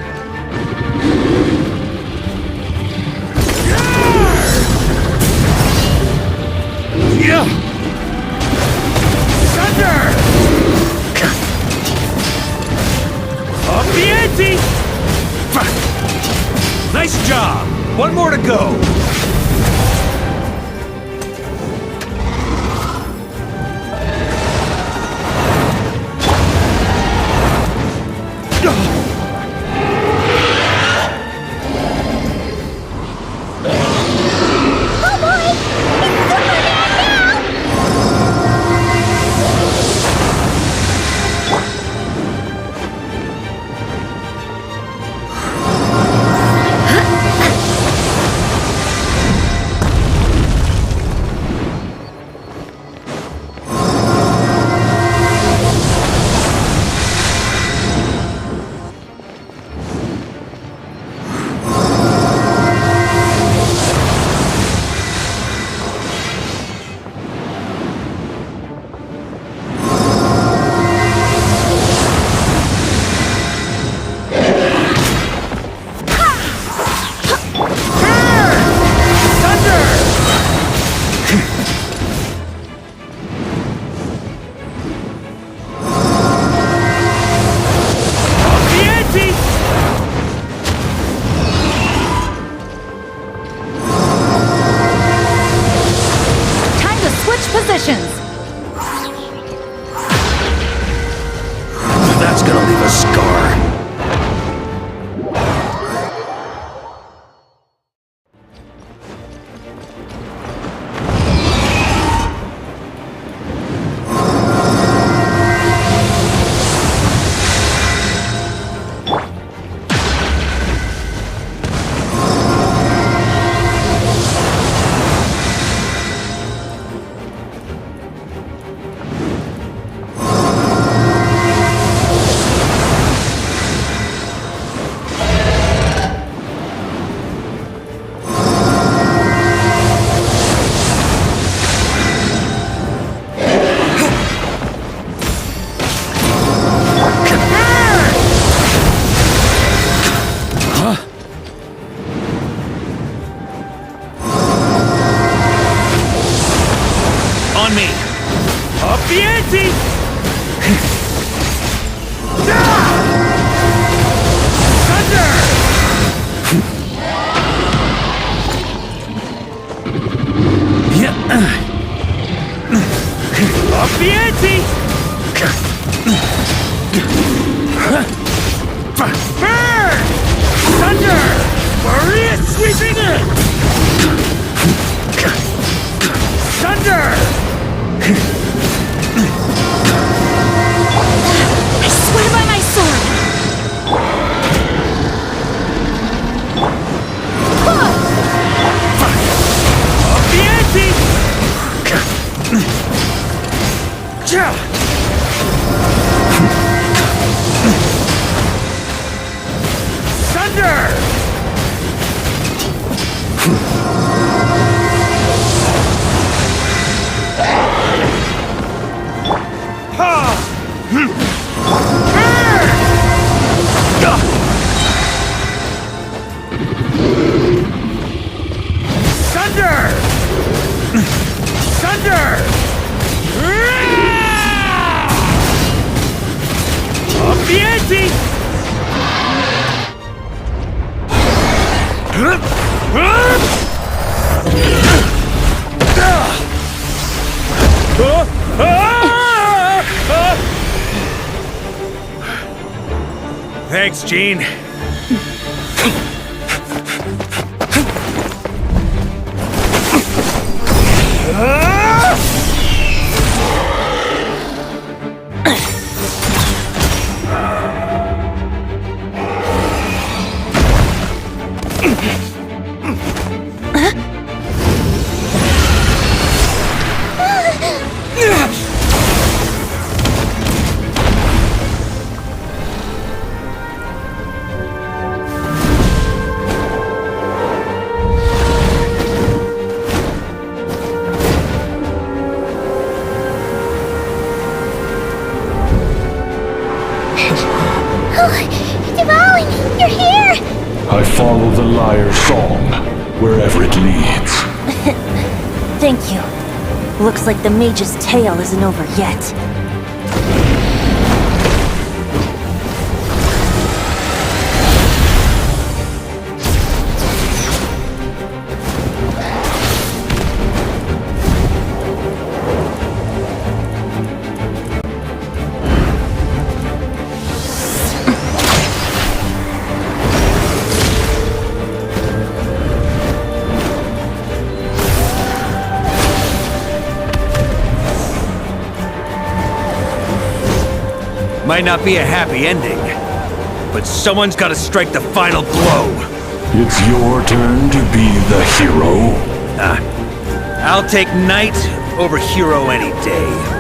Yeah! Thunder! Up the ante! Nice job! One more to go! That's gonna leave a scar. On me! Up the ante! Thunder! Up the ante! Burn! Thunder! Maria sweeping in! Thunder! I swear by my sword! Up the ante! Thunder! Thunder! Thunder! Up the ante! Thanks, Gene. Devouring, you're here! I follow the lyre's song, wherever it leads. Thank you. Looks like the mage's tale isn't over yet. Might not be a happy ending, but someone's gotta strike the final blow. It's your turn to be the hero. I'll take knight over hero any day.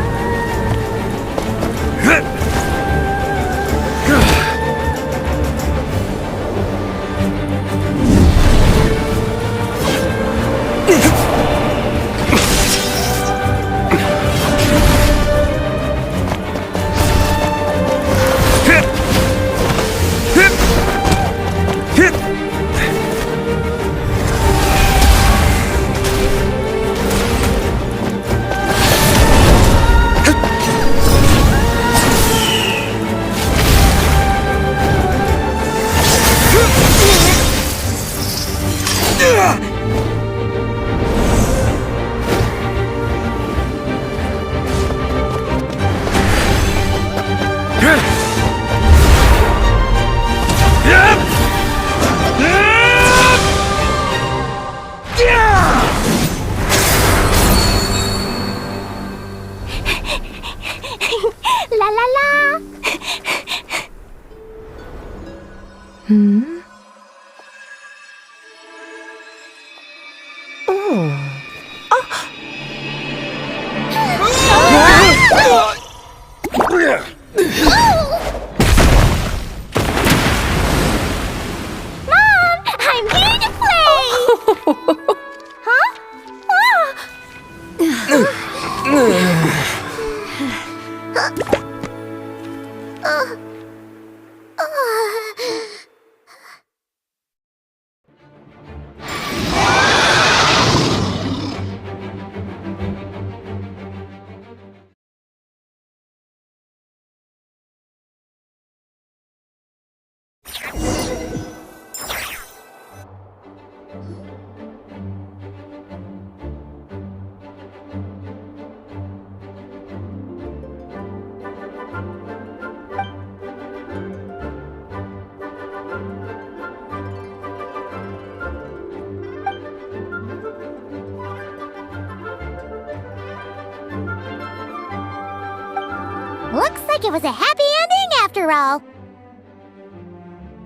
La la la! Mom, I'm here to play! Huh? like it was a happy ending after all.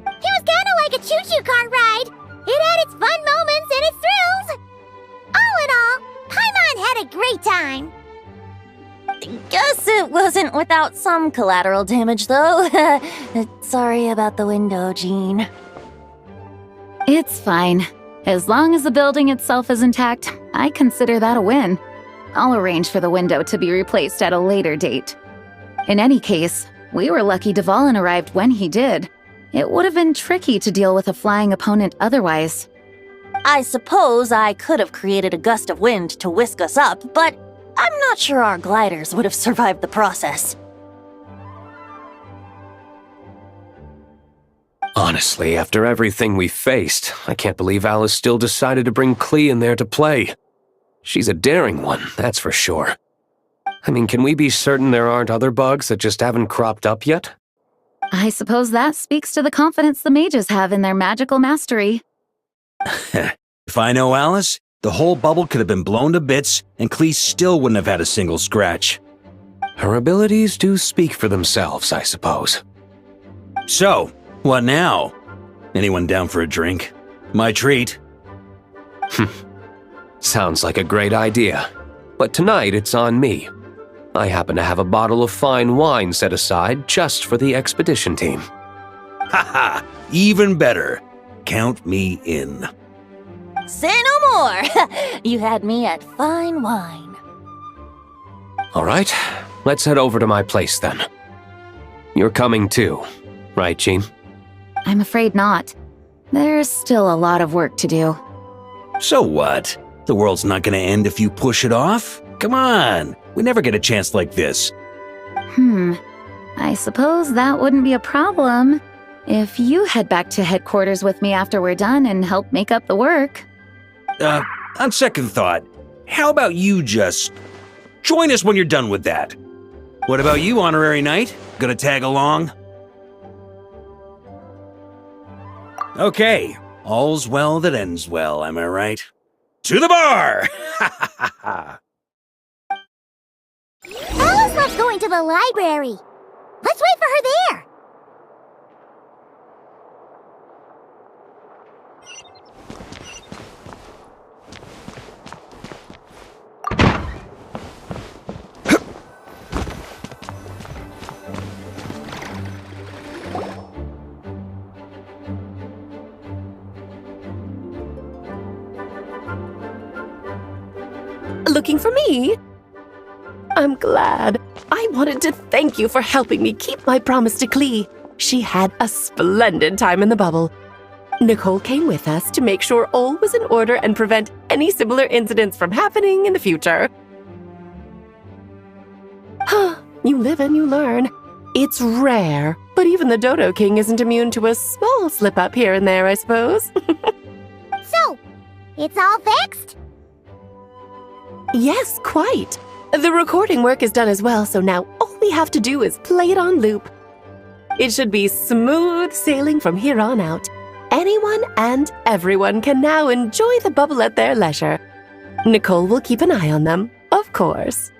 It was kinda like a choo-choo car ride. It had its fun moments and its thrills. All in all, Paimon had a great time. Guess it wasn't without some collateral damage, though. Sorry about the window, Jean. It's fine. As long as the building itself is intact, I consider that a win. I'll arrange for the window to be replaced at a later date. In any case, we were lucky Dvalin arrived when he did. It would have been tricky to deal with a flying opponent otherwise. I suppose I could have created a gust of wind to whisk us up, but I'm not sure our gliders would have survived the process. Honestly, after everything we faced, I can't believe Alice still decided to bring Klee in there to play. She's a daring one, that's for sure. I mean, can we be certain there aren't other bugs that just haven't cropped up yet? I suppose that speaks to the confidence the mages have in their magical mastery. If I know Alice, the whole bubble could have been blown to bits, and Klee still wouldn't have had a single scratch. Her abilities do speak for themselves, I suppose. So, what now? Anyone down for a drink? My treat. Sounds like a great idea. But tonight it's on me. I happen to have a bottle of fine wine set aside just for the expedition team. Haha, even better. Count me in. Say no more! You had me at fine wine. All right, let's head over to my place then. You're coming too, right, Jean? I'm afraid not. There's still a lot of work to do. So what? The world's not gonna end if you push it off? Come on, we never get a chance like this. I suppose that wouldn't be a problem if you head back to headquarters with me after we're done and help make up the work. On second thought, how about you just join us when you're done with that? What about you, Honorary Knight? Gonna tag along? Okay, all's well that ends well, am I right? To the bar! Alice loves going to the library. Let's wait for her there. Looking for me? I'm glad. I wanted to thank you for helping me keep my promise to Klee. She had a splendid time in the bubble. Nicole came with us to make sure all was in order and prevent any similar incidents from happening in the future. You live and you learn. It's rare, but even the Dodo King isn't immune to a small slip-up here and there, I suppose. So, it's all fixed? Yes, quite. The recording work is done as well, so now all we have to do is play it on loop. It should be smooth sailing from here on out. Anyone and everyone can now enjoy the bubble at their leisure. Nicole will keep an eye on them, of course.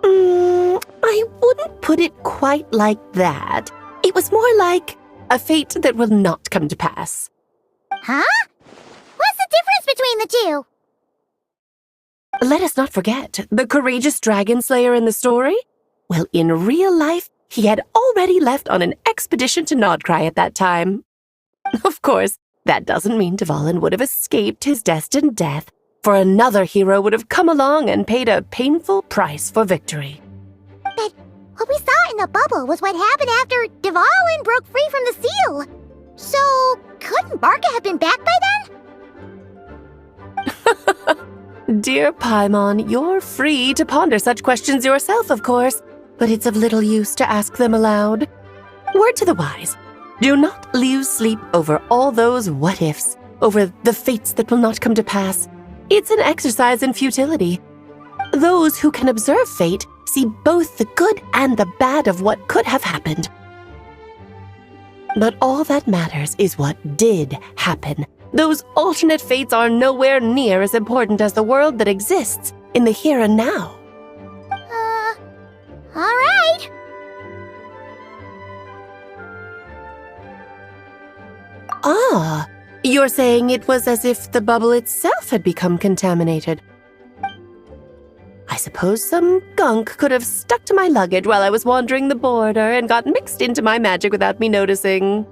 I wouldn't put it quite like that. It was more like a fate that will not come to pass. Huh? What's the difference between the two? Let us not forget the courageous dragon slayer in the story. Well, in real life, he had already left on an expedition to Nodcry at that time. Of course, that doesn't mean Dvalin would have escaped his destined death, for another hero would have come along and paid a painful price for victory. But what we saw in the bubble was what happened after Dvalin broke free from the seal. So, couldn't Barca have been back by then? Dear Paimon, you're free to ponder such questions yourself, of course, but it's of little use to ask them aloud. Word to the wise, do not lose sleep over all those what-ifs, over the fates that will not come to pass. It's an exercise in futility. Those who can observe fate see both the good and the bad of what could have happened. But all that matters is what did happen, Those alternate fates are nowhere near as important as the world that exists in the here and now. Alright. Ah, you're saying it was as if the bubble itself had become contaminated. I suppose some gunk could have stuck to my luggage while I was wandering the border and got mixed into my magic without me noticing.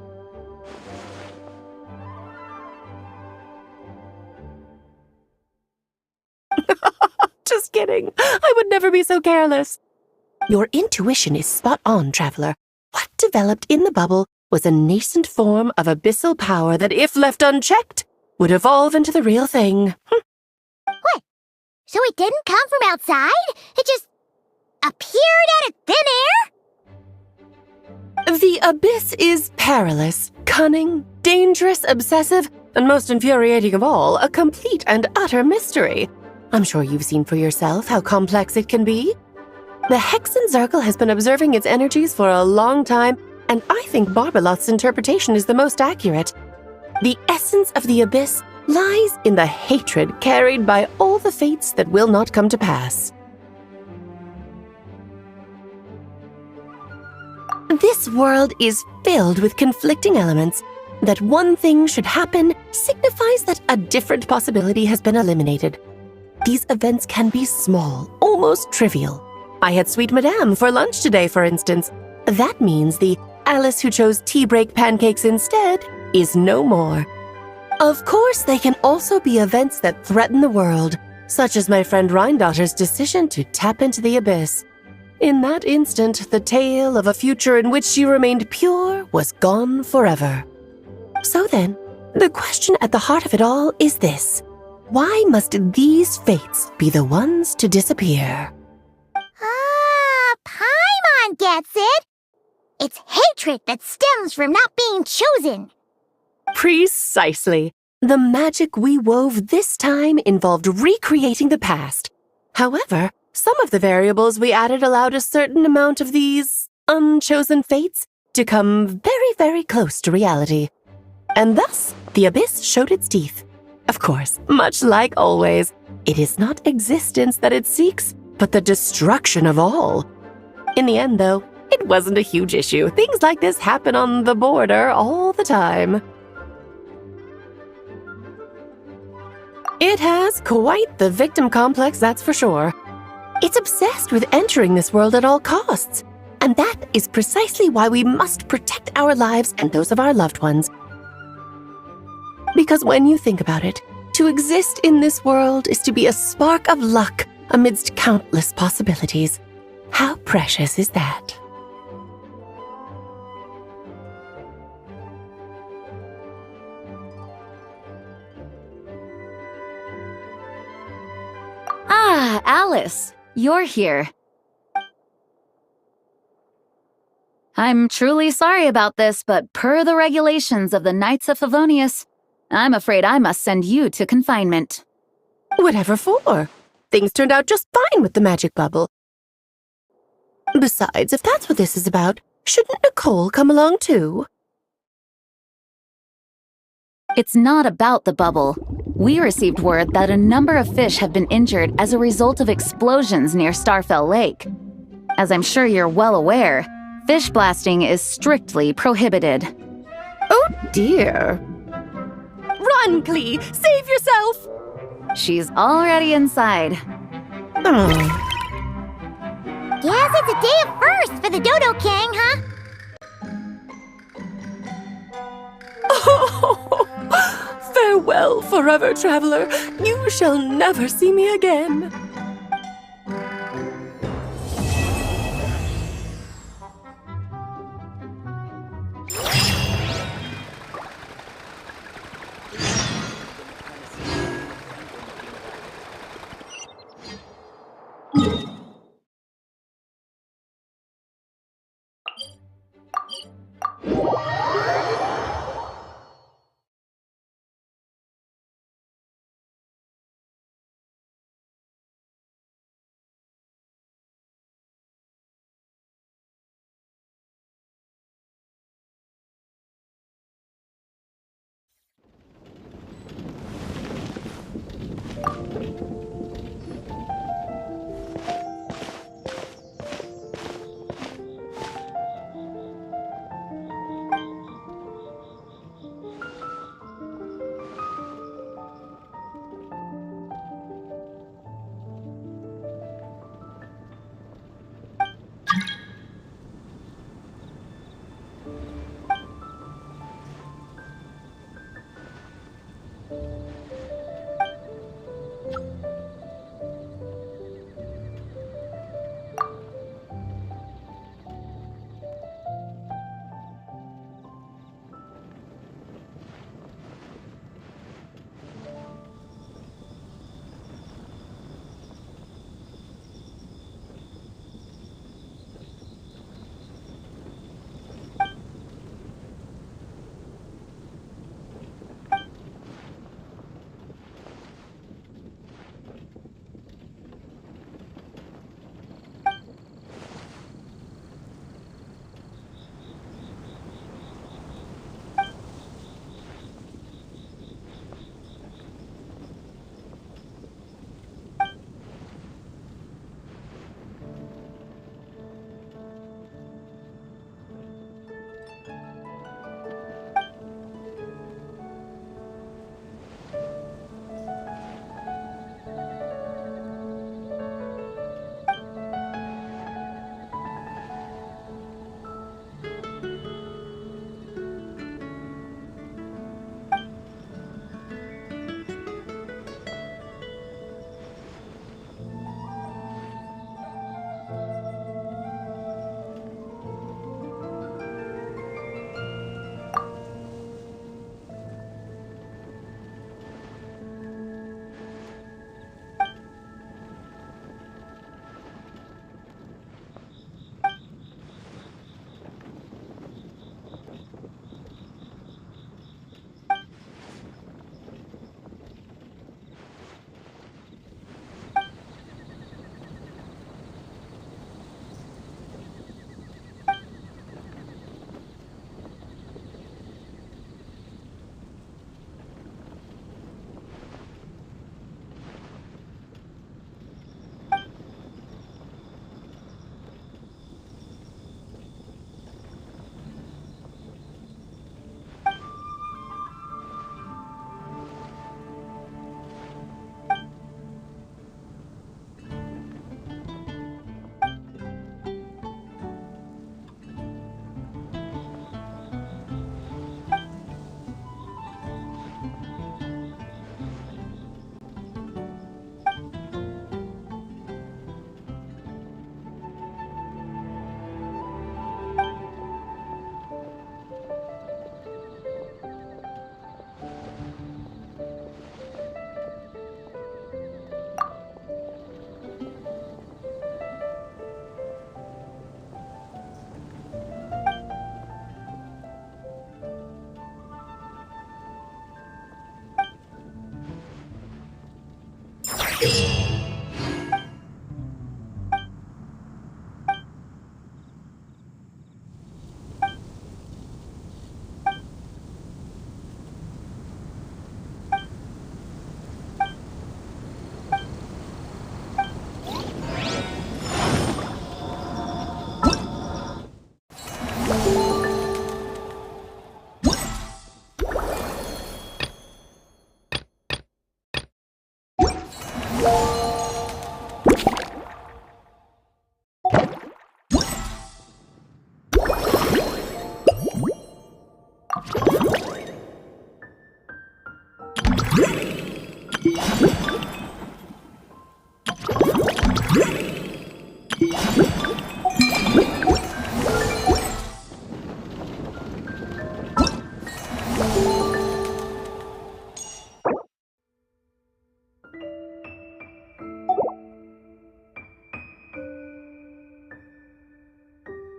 Just kidding. I would never be so careless. Your intuition is spot on, Traveler. What developed in the bubble was a nascent form of abyssal power that, if left unchecked, would evolve into the real thing. What? So it didn't come from outside? It just appeared out of thin air? The abyss is perilous, cunning, dangerous, obsessive, and most infuriating of all, a complete and utter mystery. I'm sure you've seen for yourself how complex it can be. The Hexen Circle has been observing its energies for a long time, and I think Barbalot's interpretation is the most accurate. The essence of the abyss lies in the hatred carried by all the fates that will not come to pass. This world is filled with conflicting elements. That one thing should happen signifies that a different possibility has been eliminated. These events can be small, almost trivial. I had Sweet Madame for lunch today, for instance. That means the Alice who chose tea break pancakes instead is no more. Of course, they can also be events that threaten the world, such as my friend Rhindotter's decision to tap into the abyss. In that instant, the tale of a future in which she remained pure was gone forever. So then, the question at the heart of it all is this. Why must these fates be the ones to disappear? Paimon gets it! It's hatred that stems from not being chosen. Precisely. The magic we wove this time involved recreating the past. However, some of the variables we added allowed a certain amount of these unchosen fates to come very, very close to reality. And thus, the abyss showed its teeth. Of course, much like always, it is not existence that it seeks, but the destruction of all. In the end, though, it wasn't a huge issue. Things like this happen on the border all the time. It has quite the victim complex, that's for sure. It's obsessed with entering this world at all costs. And that is precisely why we must protect our lives and those of our loved ones. Because when you think about it, to exist in this world is to be a spark of luck amidst countless possibilities. How precious is that? Ah, Alice, you're here. I'm truly sorry about this, but per the regulations of the Knights of Favonius, I'm afraid I must send you to confinement. Whatever for? Things turned out just fine with the magic bubble. Besides, if that's what this is about, shouldn't Nicole come along too? It's not about the bubble. We received word that a number of fish have been injured as a result of explosions near Starfell Lake. As I'm sure you're well aware, fish blasting is strictly prohibited. Oh dear. Run, Klee! Save yourself! She's already inside. Guess it's a day of first for the Dodo King, huh? Oh, farewell, forever traveler. You shall never see me again.